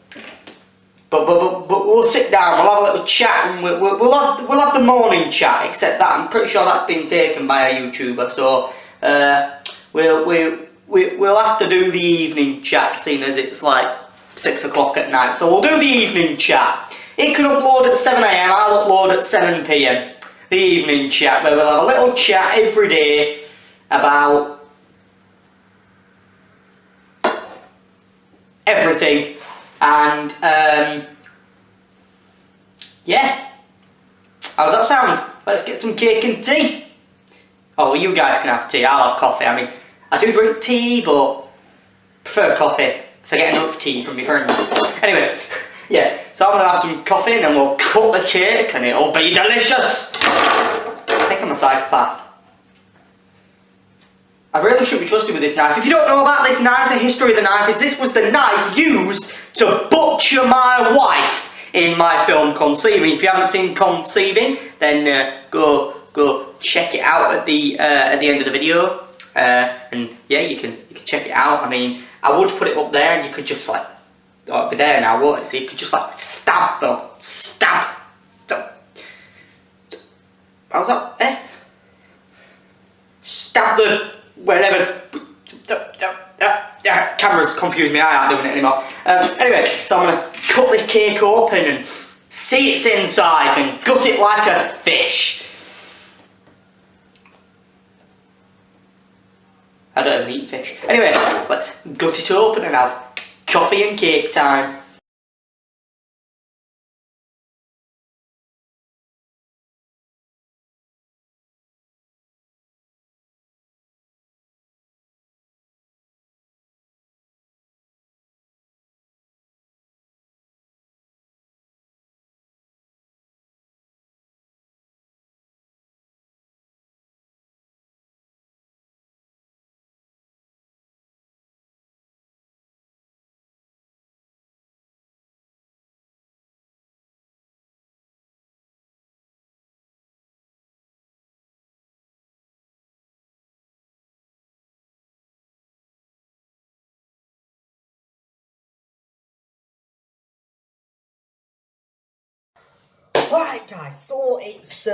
Speaker 2: But we'll sit down. We'll have a little chat, and we'll have the morning chat. Except that I'm pretty sure that's been taken by a YouTuber. So we'll have to do the evening chat, seeing as it's like 6 o'clock at night. So we'll do the evening chat. It can upload at 7 AM. I'll upload at 7 PM. The evening chat, where we'll have a little chat every day about everything. And yeah, how's that sound? Let's get some cake and tea. Oh, well, you guys can have tea. I'll have coffee. I mean, I do drink tea, but prefer coffee, so I get enough tea from my friends. Anyway, yeah, so I'm gonna have some coffee and then we'll cut the cake and it'll be delicious. I think I'm a psychopath. I really should be trusted with this knife. If you don't know about this knife, the history of the knife is this was the knife used to butcher my wife in my film Conceiving. If you haven't seen Conceiving, then go check it out at the end of the video. And yeah, you can check it out. I mean, I would put it up there, and you could just like, oh, it'd be there now, won't it? So you could just like stab. How's that? Stab the wherever. Cameras confuse me. I aren't doing it anymore. Anyway, so I'm gonna cut this cake open and see its inside and gut it like a fish. I don't even eat fish. Anyway, let's gut it open and have coffee and cake time. Right guys, so it's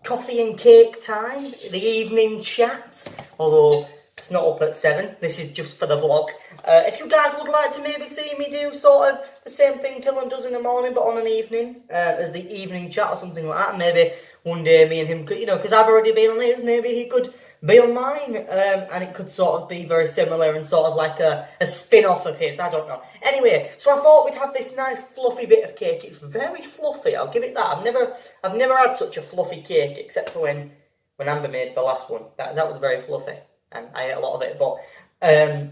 Speaker 2: coffee and cake time, the evening chat, although it's not up at 7, this is just for the vlog. If you guys would like to maybe see me do sort of the same thing Dylan does in the morning but on an evening, as the evening chat or something like that, maybe one day me and him could, you know, because I've already been on his, maybe he could be on mine, and it could sort of be very similar and sort of like a spin-off of his, I don't know. Anyway, so I thought we'd have this nice fluffy bit of cake. It's very fluffy, I'll give it that. I've never had such a fluffy cake, except for when Amber made the last one. That was very fluffy, and I ate a lot of it, but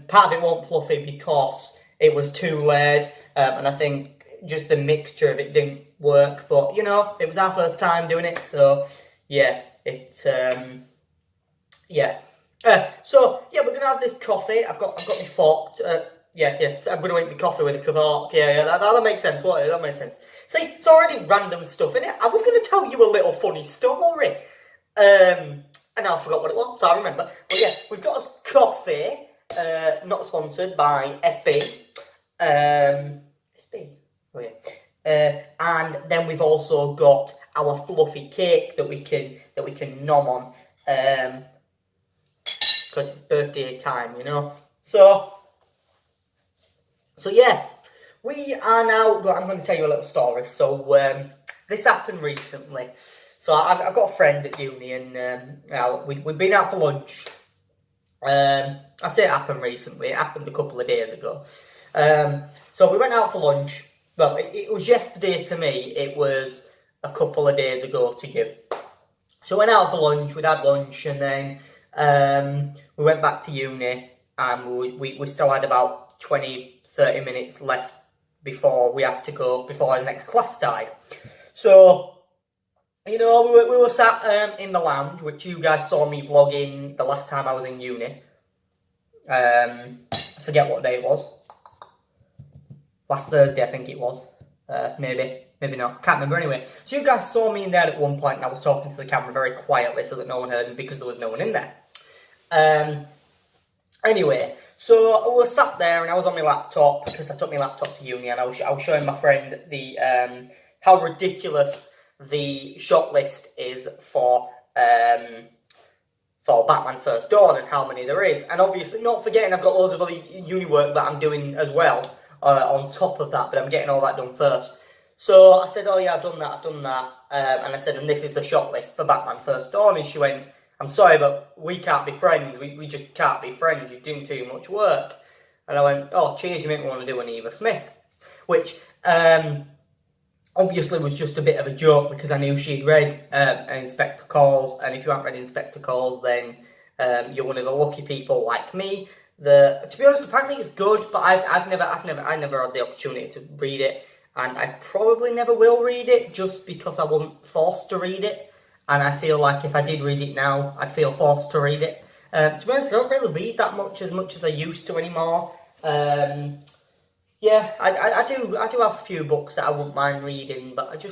Speaker 2: part of it wasn't fluffy because it was too layered, and I think just the mixture of it didn't work, but you know, it was our first time doing it, so yeah, yeah. So yeah, we're gonna have this coffee. I've got my fork. Yeah. I'm gonna eat my coffee with a fork. Yeah. That makes sense. What? That makes sense. See, it's already random stuff in it. I was gonna tell you a little funny story. And now I forgot what it was. So I remember. But yeah, we've got us coffee. Not sponsored by SB. SB. Oh yeah. And then we've also got our fluffy cake that we can nom on. Because it's birthday time, you know. So yeah, we are now. I'm going to tell you a little story. So this happened recently. So I've got a friend at uni, and now we've been out for lunch. I say it happened recently. It happened a couple of days ago. So we went out for lunch. Well, it was yesterday to me. It was a couple of days ago to you. So we went out for lunch. We'd had lunch, and then we went back to uni, and we still had about 20-30 minutes left before we had to go, before his next class started. So you know, we were sat in the lounge, which you guys saw me vlogging the last time I was in uni. I forget what day it was. Last Thursday, I think it was. Maybe not. Can't remember anyway. So you guys saw me in there at one point, and I was talking to the camera very quietly so that no one heard me because there was no one in there. Anyway, so I was sat there and I was on my laptop because I took my laptop to uni, and I was showing my friend the how ridiculous the shortlist is for Batman First Dawn and how many there is. And obviously, not forgetting I've got loads of other uni work that I'm doing as well on top of that, but I'm getting all that done first. So I said, oh yeah, I've done that. And I said, and this is the shortlist for Batman First Dawn. And she went, I'm sorry, but we can't be friends. We just can't be friends. You're doing too much work. And I went, oh, cheers, you make me want to do an Eva Smith. Which obviously was just a bit of a joke because I knew she'd read Inspector Calls. And if you haven't read Inspector Calls, then you're one of the lucky people like me. To be honest, apparently it's good, but I never had the opportunity to read it. And I probably never will read it just because I wasn't forced to read it. And I feel like if I did read it now, I'd feel forced to read it. To be honest, I don't really read that much as I used to anymore. Yeah, I do have a few books that I wouldn't mind reading, but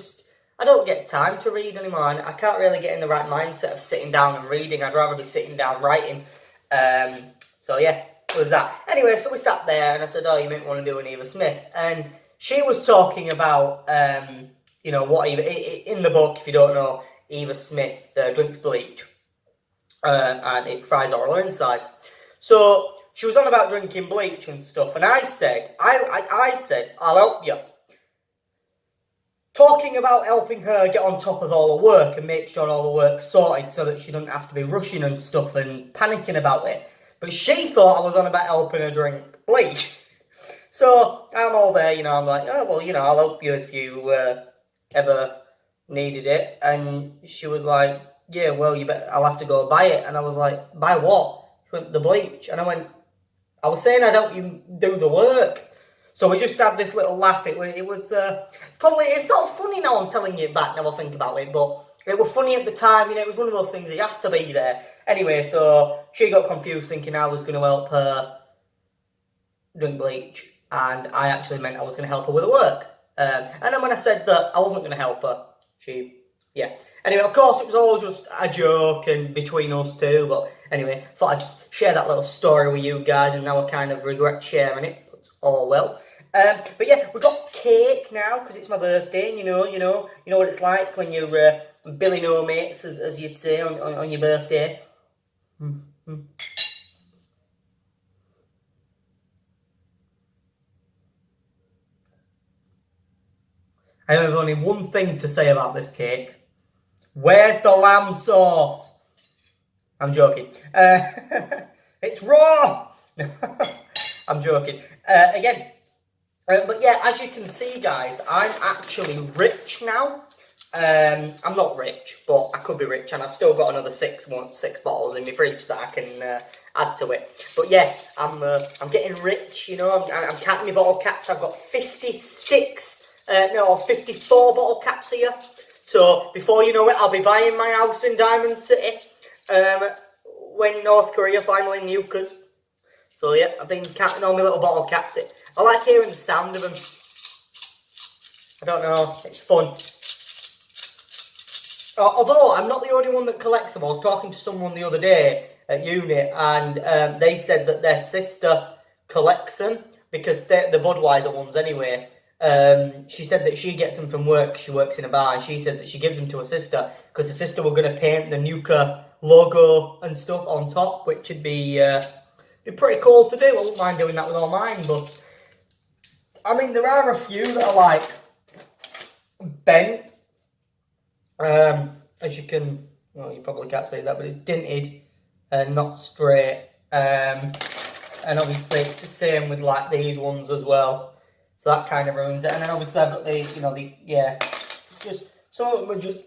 Speaker 2: I don't get time to read anymore. I can't really get in the right mindset of sitting down and reading. I'd rather be sitting down writing. So yeah, it was that. Anyway, so we sat there and I said, oh, you might want to do an Eva Smith. And she was talking about, you know, what in the book, if you don't know, Eva Smith drinks bleach and it fries all her insides. So she was on about drinking bleach and stuff, and I said, I said, I'll help you. Talking about helping her get on top of all her work and make sure all the work's sorted so that she doesn't have to be rushing and stuff and panicking about it. But she thought I was on about helping her drink bleach. So I'm all there, you know, I'm like, oh, well, you know, I'll help you if you ever needed it. And she was like, yeah, well, I'll have to go buy it. And I was like, buy what? She went, the bleach. And I was saying I'd help you do the work. So we just had this little laugh. It was probably, it's not funny now I'm telling you back, now I think about it, but it was funny at the time, you know, it was one of those things that you have to be there. Anyway, so she got confused thinking I was going to help her drink bleach. And I actually meant I was going to help her with her work. And then when I said that I wasn't going to help her, yeah. Anyway, of course, it was all just a joke and between us two. But anyway, thought I'd just share that little story with you guys. And now I kind of regret sharing it. But all well. But yeah, we've got cake now because it's my birthday. And you know what it's like when you're Billy No Mates, as you'd say, on your birthday. Mm-hmm. I have only one thing to say about this cake. Where's the lamb sauce? I'm joking. It's raw! I'm joking. Again. But yeah, as you can see, guys, I'm actually rich now. I'm not rich, but I could be rich, and I've still got another six bottles in my fridge that I can add to it. But yeah, I'm getting rich, you know. I'm counting my bottle caps. I've got 54 bottle caps here. So before you know it, I'll be buying my house in Diamond City when North Korea finally nuke us. So yeah, I've been counting all my little bottle caps. I like hearing the sound of them. I don't know, it's fun. Although I'm not the only one that collects them. I was talking to someone the other day at uni, and they said that their sister collects them because they're the Budweiser ones anyway. She said that she gets them from work. She works in a bar, and she says that she gives them to her sister because her sister were going to paint the Nuka logo and stuff on top, which would be pretty cool to do. I wouldn't mind doing that with all mine, but I mean, there are a few that are like bent. As you can, well, you probably can't say that, but it's dinted and not straight. And obviously it's the same with like these ones as well. So that kind of ruins it. And then obviously I've got these, you know, just, some of them are just,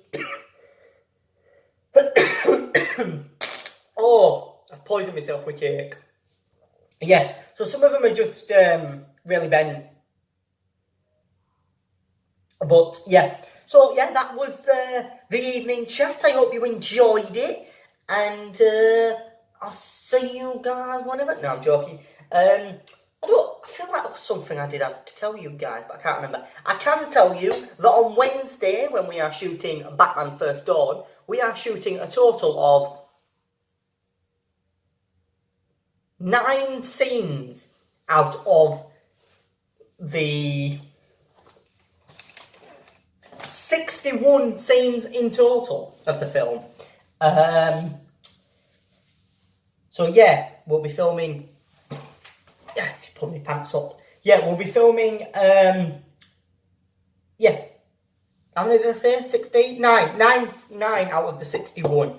Speaker 2: oh, I've poisoned myself with cake. Yeah, so some of them are just really bent. But yeah, so yeah, that was
Speaker 3: the evening chat. I hope you enjoyed it, and I'll see you guys whenever. No, I'm joking. I feel like there was something I did have to tell you guys, but I can't remember. I can tell you that on Wednesday, when we are shooting Batman First Dawn, we are shooting a total of 9 scenes out of the 61 scenes in total of the film. So yeah, we'll be filming. Just pull my pants up. Yeah, we'll be filming. Yeah, how many did I say? 16? 9 out of the 61.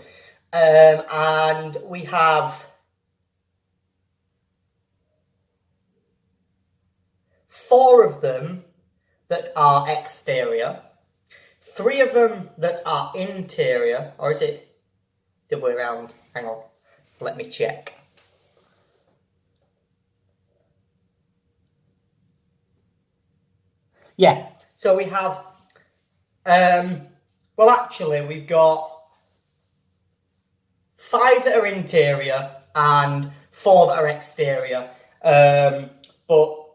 Speaker 3: And we have 4 of them that are exterior, 3 of them that are interior, or is it the other way around? Hang on, let me check. Yeah, so we have, well actually we've got 5 that are interior and 4 that are exterior, but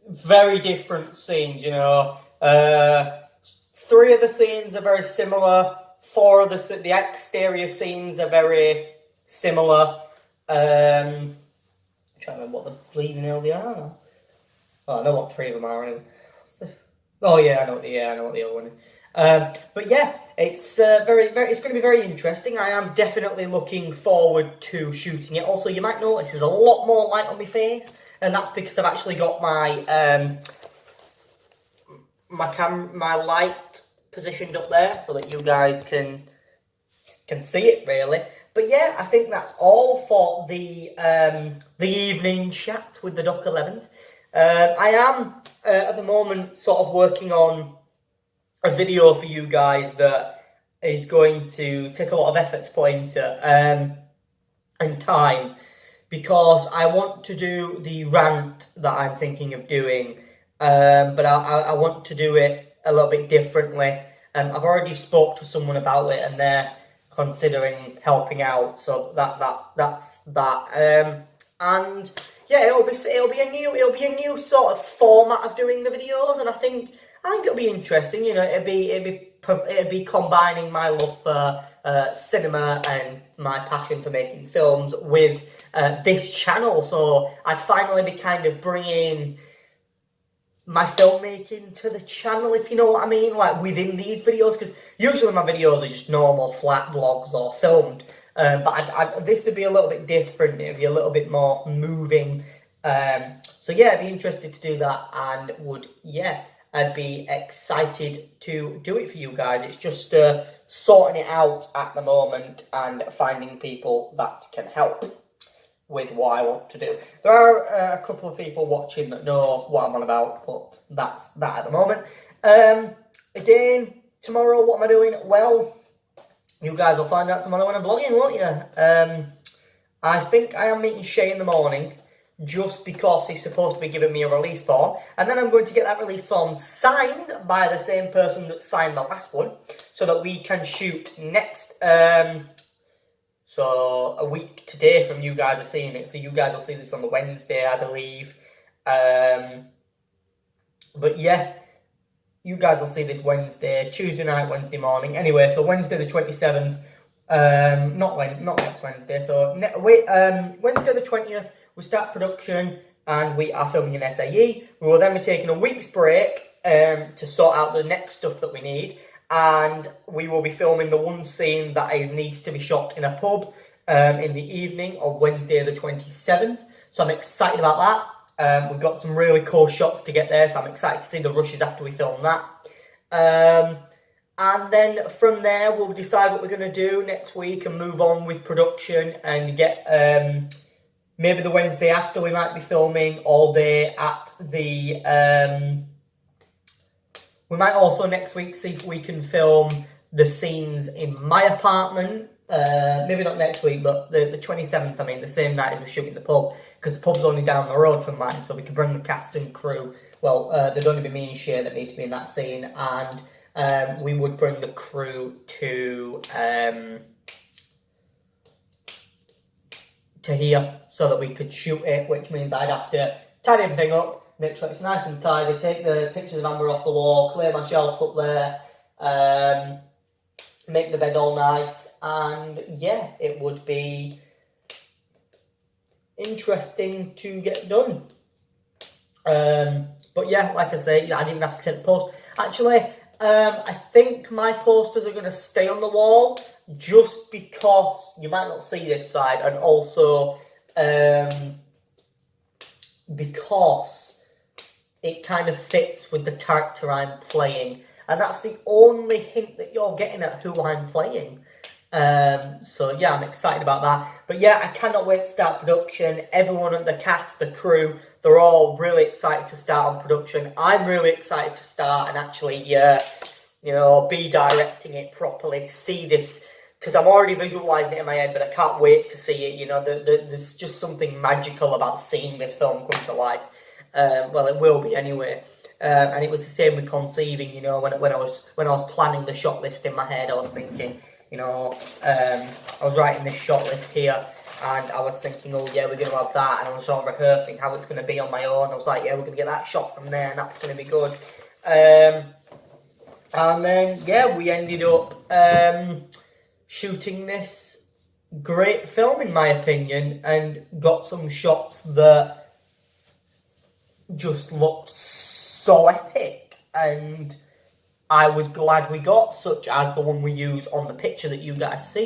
Speaker 3: very different scenes, you know. 3 of the scenes are very similar, 4 of the exterior scenes are very similar. I'm trying to remember what the bleeding hell they are now. Oh, I know what 3 of them are anyway. Oh yeah, I know what the other one is. But yeah, it's it's going to be very interesting. I am definitely looking forward to shooting it. Also, you might notice there's a lot more light on my face, and that's because I've actually got my my light positioned up there so that you guys can see it really. But yeah, I think that's all for the evening chat with the Doc 11th. I am at the moment sort of working on a video for you guys that is going to take a lot of effort to put into and time, because I want to do the rant that I'm thinking of doing, but I want to do it a little bit differently. I've already spoke to someone about it and they're considering helping out, so that's that. And yeah, it'll be a new sort of format of doing the videos, and I think it'll be interesting. You know, it'd be combining my love for cinema and my passion for making films with this channel. So I'd finally be kind of bringing my filmmaking to the channel, if you know what I mean, like within these videos, because usually my videos are just normal flat vlogs or filmed. But this would be a little bit different. It would be a little bit more moving. So yeah, I'd be interested to do that, and I'd be excited to do it for you guys. It's just sorting it out at the moment and finding people that can help with what I want to do. There are a couple of people watching that know what I'm on about, but that's that at the moment. Again, tomorrow, what am I doing? Well, you guys will find out tomorrow when I'm vlogging, won't you? I think I am meeting Shay in the morning, just because he's supposed to be giving me a release form, and then I'm going to get that release form signed by the same person that signed the last one, so that we can shoot next, so a week today from you guys are seeing it, so you guys will see this on the Wednesday, I believe. But yeah, you guys will see this Wednesday, Tuesday night, Wednesday morning. Anyway, so Wednesday the 27th, not next Wednesday, so Wednesday the 20th, we start production and we are filming in SAE. We will then be taking a week's break to sort out the next stuff that we need, and we will be filming the one scene that needs to be shot in a pub in the evening on Wednesday the 27th. So I'm excited about that. We've got some really cool shots to get there, so I'm excited to see the rushes after we film that. And then from there, we'll decide what we're going to do next week and move on with production and get... maybe the Wednesday after we might be filming all day at the... we might also next week see if we can film the scenes in my apartment. Maybe not next week, but the 27th, I mean, the same night as we're shooting the pub, because the pub's only down the road from mine, so we can bring the cast and crew. Well, there'd only be me and Shay that need to be in that scene, and we would bring the crew to here so that we could shoot it, which means I'd have to tidy everything up, make sure it's nice and tidy, take the pictures of Amber off the wall, clear my shelves up there, make the bed all nice, and yeah, it would be interesting to get done. But yeah, like I say, I didn't have to take the post. Actually, I think my posters are going to stay on the wall just because you might not see this side, and also because it kind of fits with the character I'm playing, and that's the only hint that you're getting at who I'm playing. So yeah, I'm excited about that. But yeah, I cannot wait to start production. Everyone at the cast, the crew, they're all really excited to start on production. I'm really excited to start and actually, be directing it properly, to see this, because I'm already visualising it in my head, but I can't wait to see it. There's just something magical about seeing this film come to life. Well, it will be anyway. And it was the same with conceiving. When I was planning the shot list in my head, I was thinking, I was writing this shot list here, and I was thinking, oh yeah, we're going to have that, and I was sort of rehearsing how it's going to be on my own. I was like, yeah, we're going to get that shot from there, and that's going to be good. And then, yeah, we ended up shooting this great film, in my opinion, and got some shots that just looked so epic, and I was glad we got, such as the one we use on the picture that you guys see.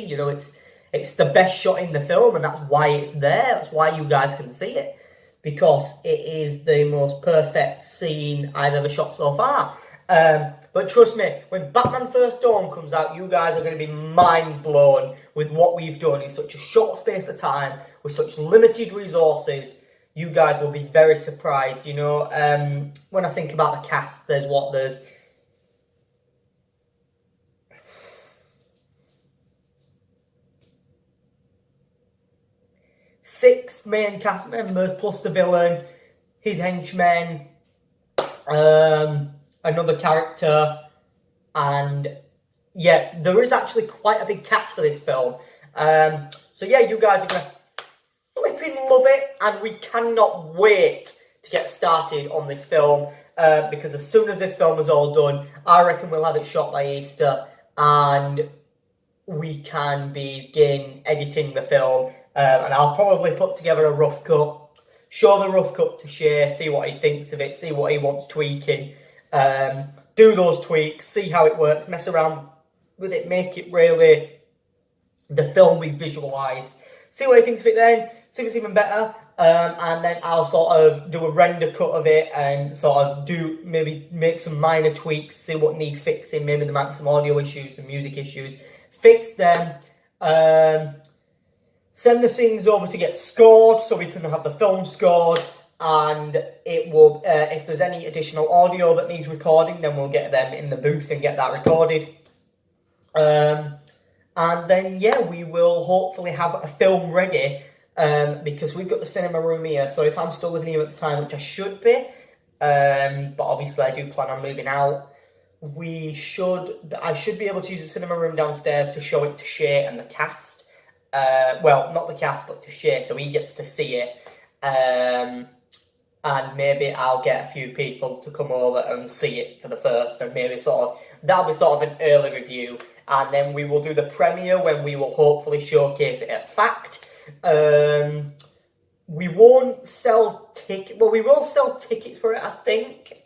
Speaker 3: It's the best shot in the film, and that's why it's there. That's why you guys can see it, because it is the most perfect scene I've ever shot so far. But trust me, when Batman First Dawn comes out, you guys are going to be mind blown with what we've done in such a short space of time, with such limited resources. You guys will be very surprised. When I think about the cast, there's 6 main cast members plus the villain, his henchmen, another character, and yeah, there is actually quite a big cast for this film. So yeah, you guys are going to flipping love it, and we cannot wait to get started on this film, because as soon as this film is all done, I reckon we'll have it shot by Easter, and we can begin editing the film. And I'll probably put together a rough cut, show the rough cut to Shay, see what he thinks of it, see what he wants tweaking, do those tweaks, see how it works, mess around with it, make it really the film we visualised, see what he thinks of it then, see if it's even better, and then I'll sort of do a render cut of it and sort of maybe make some minor tweaks, see what needs fixing. Maybe there might be some audio issues, some music issues, fix them, send the scenes over to get scored so we can have the film scored, and it will, if there's any additional audio that needs recording, then we'll get them in the booth and get that recorded. And then, yeah, we will hopefully have a film ready, because we've got the cinema room here, so if I'm still living here at the time, which I should be, but obviously I do plan on moving out, I should be able to use the cinema room downstairs to show it to Shay and the cast. Well, not the cast, but to Shay, so he gets to see it. And maybe I'll get a few people to come over and see it for the first, and maybe that'll be sort of an early review, and then we will do the premiere when we will hopefully showcase it at Fact. We won't sell tickets, well, we will sell tickets for it, I think,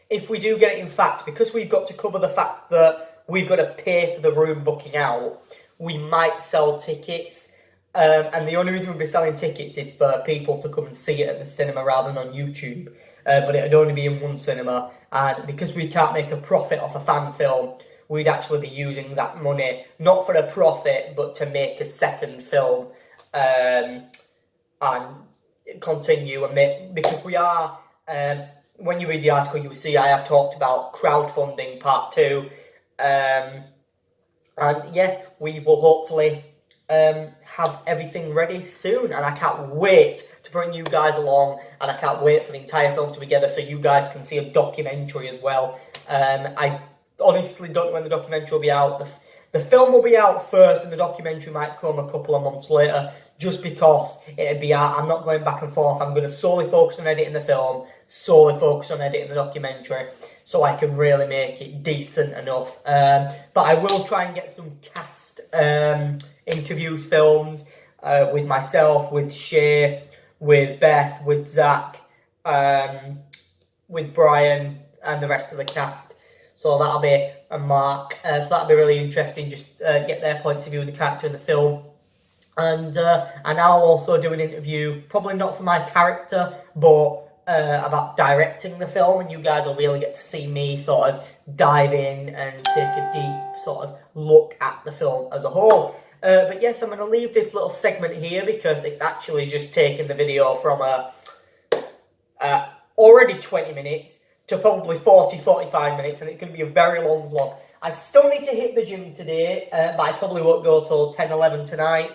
Speaker 3: if we do get it in Fact, because we've got to cover the fact that we've got to pay for the room booking out. We might sell tickets, and the only reason we'll be selling tickets is for people to come and see it at the cinema rather than on YouTube, but it'd only be in one cinema, and because we can't make a profit off a fan film, we'd actually be using that money, not for a profit, but to make a second film, and continue and make, because we are, when you read the article, you will see I have talked about crowdfunding part 2, and yeah, we will hopefully have everything ready soon, and I can't wait to bring you guys along, and I can't wait for the entire film to be together so you guys can see a documentary as well. honestly don't know when the documentary will be out. The film will be out first and the documentary might come a couple of months later, just because it'd be out. I'm not going back and forth. I'm going to solely focus on editing the film, solely focus on editing the documentary, so I can really make it decent enough. But I will try and get some cast interviews filmed with myself, with Shay, with Beth, with Zach, with Brian, and the rest of the cast. So that'll be a mark. So that'll be really interesting. Just get their points of view of the character in the film. And I'll also do an interview, probably not for my character, but about directing the film, and you guys will really get to see me sort of dive in and take a deep sort of look at the film as a whole. But yes, I'm going to leave this little segment here because it's actually just taking the video from already 20 minutes to probably 40-45 minutes, and it's going to be a very long vlog. I still need to hit the gym today, but I probably won't go till 10-11 tonight.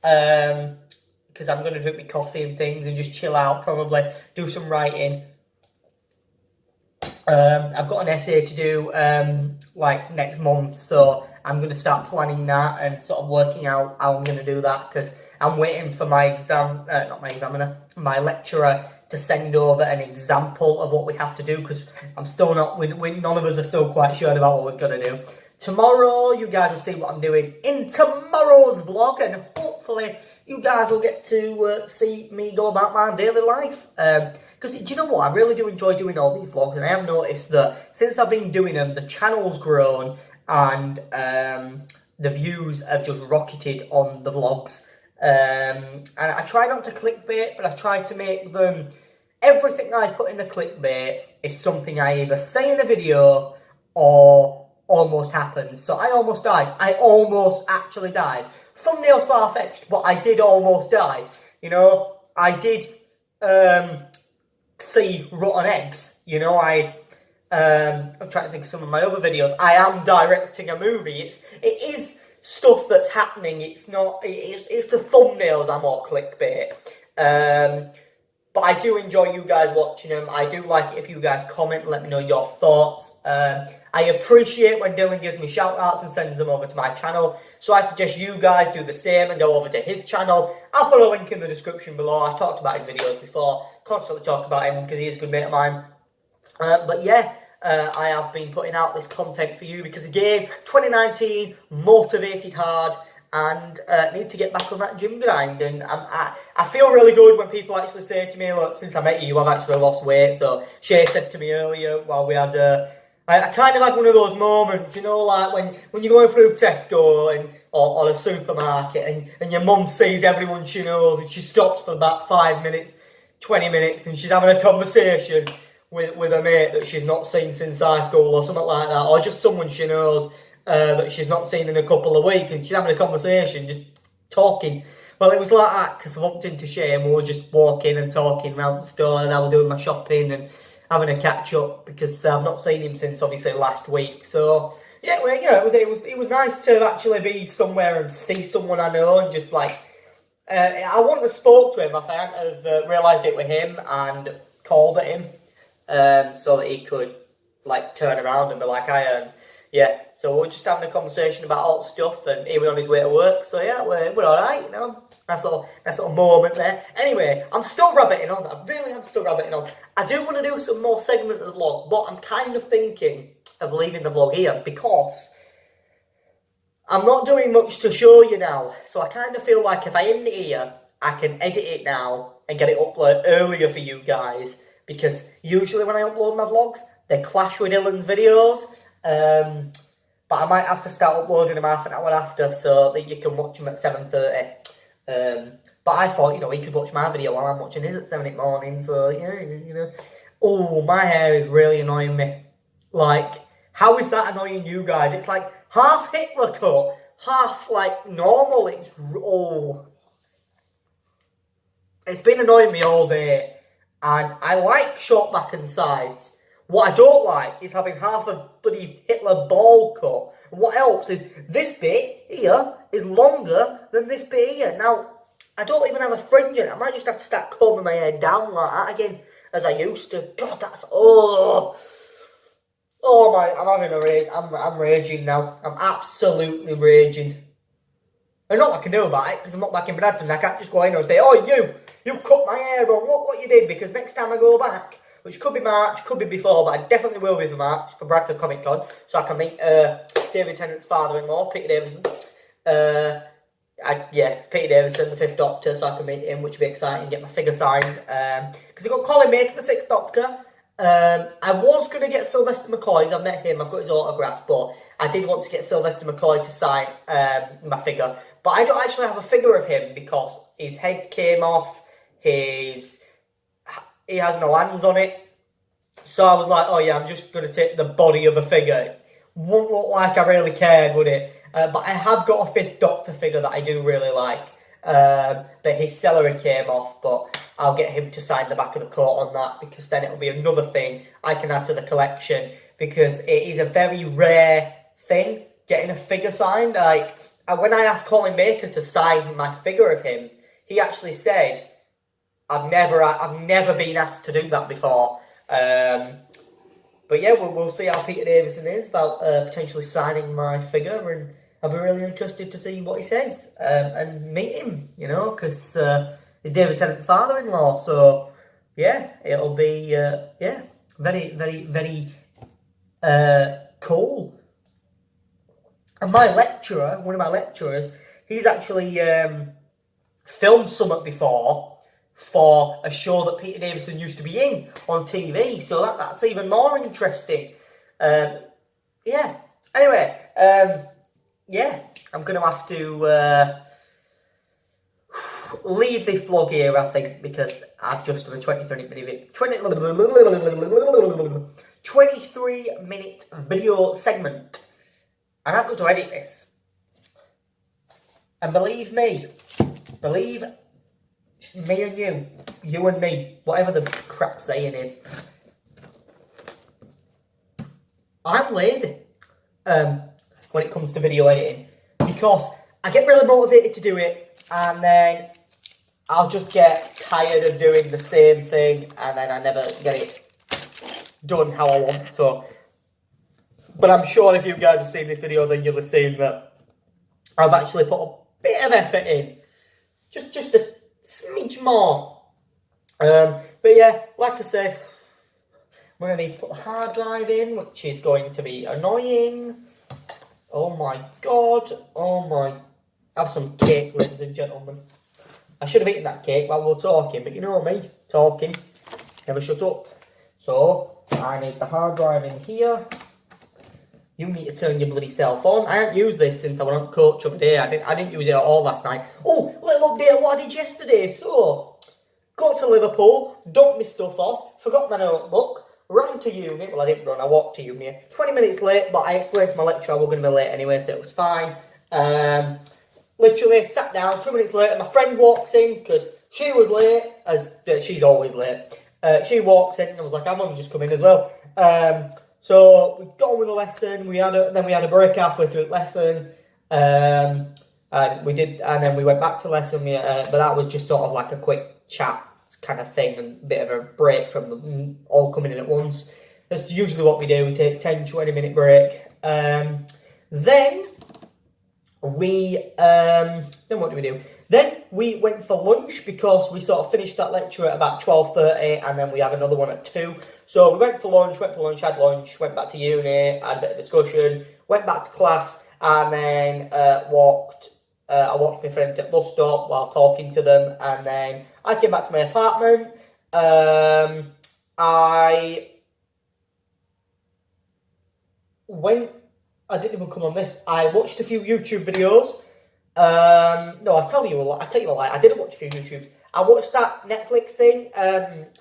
Speaker 3: Because I'm going to drink my coffee and things and just chill out, probably do some writing. I've got an essay to do like next month, so I'm going to start planning that and sort of working out how I'm going to do that, because I'm waiting for my my lecturer to send over an example of what we have to do, because I'm still not, none of us are still quite sure about what we're going to do. Tomorrow, you guys will see what I'm doing in tomorrow's vlog, and hopefully you guys will get to see me go about my daily life. Because, do you know what? I really do enjoy doing all these vlogs, and I have noticed that since I've been doing them, the channel's grown, and the views have just rocketed on the vlogs. And I try not to clickbait, but I try to make them, everything I put in the clickbait is something I either say in a video or almost happens. So I almost died. I almost actually died. Thumbnail's far-fetched, but I did almost die. You know, I did see rotten eggs. You know, I'm trying to think of some of my other videos. I am directing a movie. It is stuff that's happening. It's not. It's the thumbnails are more clickbait. But I do enjoy you guys watching them. I do like it if you guys comment and let me know your thoughts. I appreciate when Dylan gives me shout-outs and sends them over to my channel. So I suggest you guys do the same and go over to his channel. I'll put a link in the description below. I talked about his videos before. Constantly talk about him because he is a good mate of mine. But yeah, I have been putting out this content for you because, again, 2019, motivated hard, and need to get back on that gym grind. And I feel really good when people actually say to me, look, since I met you, I've actually lost weight. So Shay said to me earlier while we had, I kind of had one of those moments, you know, like when you're going through Tesco or a supermarket and your mum sees everyone she knows and she stops for about 5 minutes, 20 minutes, and she's having a conversation with a mate that she's not seen since high school or something like that, or just someone she knows that she's not seen in a couple of weeks, and she's having a conversation, just talking. Well, it was like that because I bumped into Shay and we were just walking and talking around the store, and I was doing my shopping and having a catch up because I've not seen him since obviously last week. So yeah, well, you know, it was nice to actually be somewhere and see someone I know, and just like I wouldn't have spoke to him if I hadn't have realised it was him and called at him so that he could like turn around and be like, I am. Yeah, so we're just having a conversation about all stuff, and he was on his way to work. So yeah, we're all right, you know. Nice little moment there. Anyway, I'm still rabbiting on. I really am still rabbiting on. I do want to do some more segment of the vlog, but I'm kind of thinking of leaving the vlog here because I'm not doing much to show you now. So I kind of feel like if I end it here, I can edit it now and get it uploaded earlier for you guys, because usually when I upload my vlogs, they clash with Dylan's videos. But I might have to start uploading them half an hour after so that you can watch them at 7:30. But I thought, you know, he could watch my video while I'm watching his at 7 in the morning, so yeah, you know. Oh, my hair is really annoying me. Like, how is that annoying you guys? It's like half Hitler cut, half like normal. It's been annoying me all day, and I like short back and sides. What I don't like is having half a bloody Hitler ball cut. And what helps is this bit here is longer than this bit here. Now, I don't even have a fringe in it. I might just have to start combing my hair down like that again, as I used to. God, that's, oh, Oh my, I'm having a rage. I'm raging now. I'm absolutely raging. There's nothing I can do about it because I'm not back in Bradford and I can't just go in and say, oh, you cut my hair on, look what you did, because next time I go back, which could be March, could be before, but I definitely will be for March, for Bradford Comic Con, so I can meet David Tennant's father-in-law, Peter Davison. Peter Davison, the Fifth Doctor, so I can meet him, which would be exciting, get my figure signed. Because I got Colin Baker, the Sixth Doctor. I was going to get Sylvester McCoy's, I've met him, I've got his autograph, but I did want to get Sylvester McCoy to sign my figure. But I don't actually have a figure of him because his head came off, he has no hands on it. So I was like, oh yeah, I'm just going to take the body of a figure. Wouldn't look like I really cared, would it? But I have got a Fifth Doctor figure that I do really like. But his celery came off, but I'll get him to sign the back of the coat on that, because then it'll be another thing I can add to the collection, because it is a very rare thing, getting a figure signed. Like, when I asked Colin Baker to sign my figure of him, he actually said, I've never been asked to do that before. But yeah, we'll see how Peter Davison is about potentially signing my figure, and I'll be really interested to see what he says and meet him, you know, because he's David Tennant's father-in-law. So yeah, it'll be very, very, very cool. And my lecturer, one of my lecturers, he's actually filmed something before for a show that Peter Davison used to be in on TV, so that's even more interesting. Yeah. Anyway, I'm going to have to leave this vlog here, I think, because I've just done a 23-minute video segment, and I've got to edit this. And believe me and you and me, whatever the crap saying is, I'm lazy when it comes to video editing, because I get really motivated to do it, and then I'll just get tired of doing the same thing, and then I never get it done how I want. So, but I'm sure if you guys have seen this video, then you'll have seen that I've actually put a bit of effort in, just a smidge more. But yeah, like I said, I'm going to need to put the hard drive in, which is going to be annoying. Oh my god. Have some cake, ladies and gentlemen. I should have eaten that cake while we were talking, but you know me, talking, never shut up. So, I need the hard drive in here. You need to turn your bloody self on. I haven't used this since I went on coach over there. I didn't use it at all last night. Oh, little update on what I did yesterday. So, got to Liverpool, dumped my stuff off, forgot my notebook, ran to uni. Well, I didn't run, I walked to uni. 20 minutes late, but I explained to my lecturer I was going to be late anyway, so it was fine. Literally, sat down, 2 minutes later, my friend walks in, because she was late, as she's always late. She walks in, and I was like, I'm only just come in as well. So we got on with the lesson. Then we had a break halfway through the lesson, and then we went back to lesson. But that was just sort of like a quick chat kind of thing, and a bit of a break from them all coming in at once. That's usually what we do. We take 10-20 minute break. Then what do we do? Then we went for lunch, because we sort of finished that lecture at about 12:30, and then we have another one at 2. So we went for lunch, had lunch, went back to uni, had a bit of discussion, went back to class, and then I walked my friend to the bus stop while talking to them, and then I came back to my apartment. I didn't even come on this. I watched a few YouTube videos. No, I'll tell you a lie. I didn't watch a few YouTubes. I watched that Netflix thing,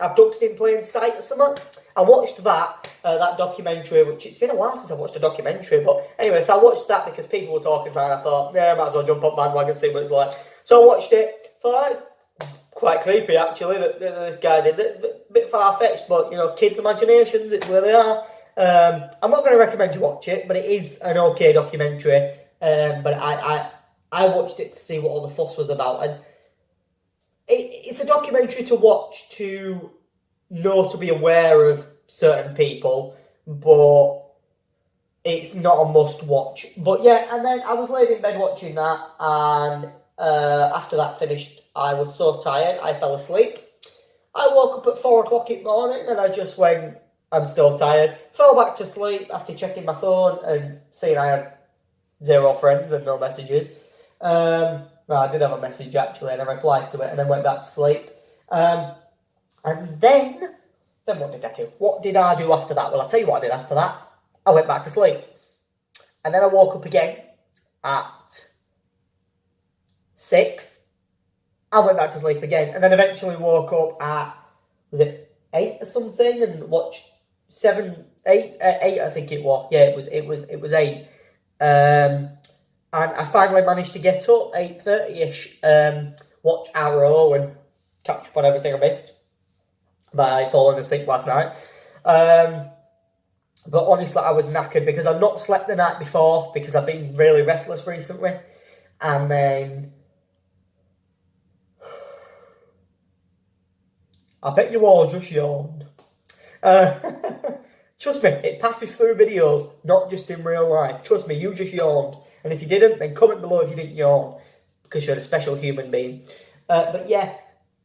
Speaker 3: Abducted in Plain Sight or something. I watched that documentary, which it's been a while since I watched a documentary, but anyway, so I watched that because people were talking about it, and I thought, yeah, I might as well jump on bandwagon and see what it's like. So I watched it, thought, it's quite creepy actually, that this guy did this. It's a bit far-fetched, but, you know, kids' imaginations, it's where they are. I'm not going to recommend you watch it, but it is an okay documentary, but I watched it to see what all the fuss was about, and it's a documentary to watch to know, to be aware of certain people, but it's not a must watch. But yeah, and then I was laid in bed watching that, and after that finished, I was so tired, I fell asleep. I woke up at 4 o'clock in the morning, and I just went, I'm still tired. Fell back to sleep after checking my phone and seeing I had 0 friends and no messages. Well, I did have a message actually, and I replied to it, and then went back to sleep. And then what did I do? What did I do after that? Well, I'll tell you what I did after that. I went back to sleep. And then I woke up again at 6. I went back to sleep again. And then eventually woke up at, was it 8 or something? And watched 8 I think it was. Yeah, it was 8. And I finally managed to get up 8:30ish, watch Arrow and catch up on everything I missed by falling asleep last night. But honestly, I was knackered because I've not slept the night before because I've been really restless recently. And then I bet you all just yawned. Trust me, it passes through videos, not just in real life. Trust me, you just yawned. And if you didn't, then comment below if you didn't yawn, because you're a special human being. But yeah,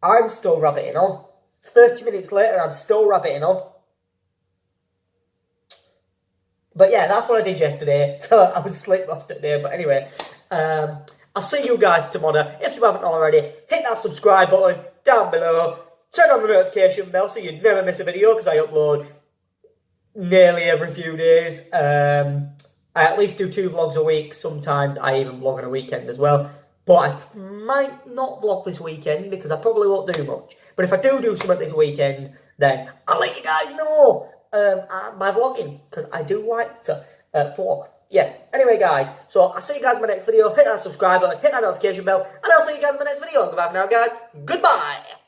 Speaker 3: I'm still rabbiting on. 30 minutes later, I'm still rabbiting on. But yeah, that's what I did yesterday. I was sleep lost at day. But anyway, I'll see you guys tomorrow. If you haven't already, hit that subscribe button down below. Turn on the notification bell so you never miss a video, because I upload nearly every few days. I at least do 2 vlogs a week. Sometimes I even vlog on a weekend as well. But I might not vlog this weekend because I probably won't do much. But if I do something this weekend, then I'll let you guys know by vlogging, because I do like to vlog. Yeah, anyway guys, so I'll see you guys in my next video. Hit that subscribe button, hit that notification bell, and I'll see you guys in my next video. Goodbye for now, guys. Goodbye.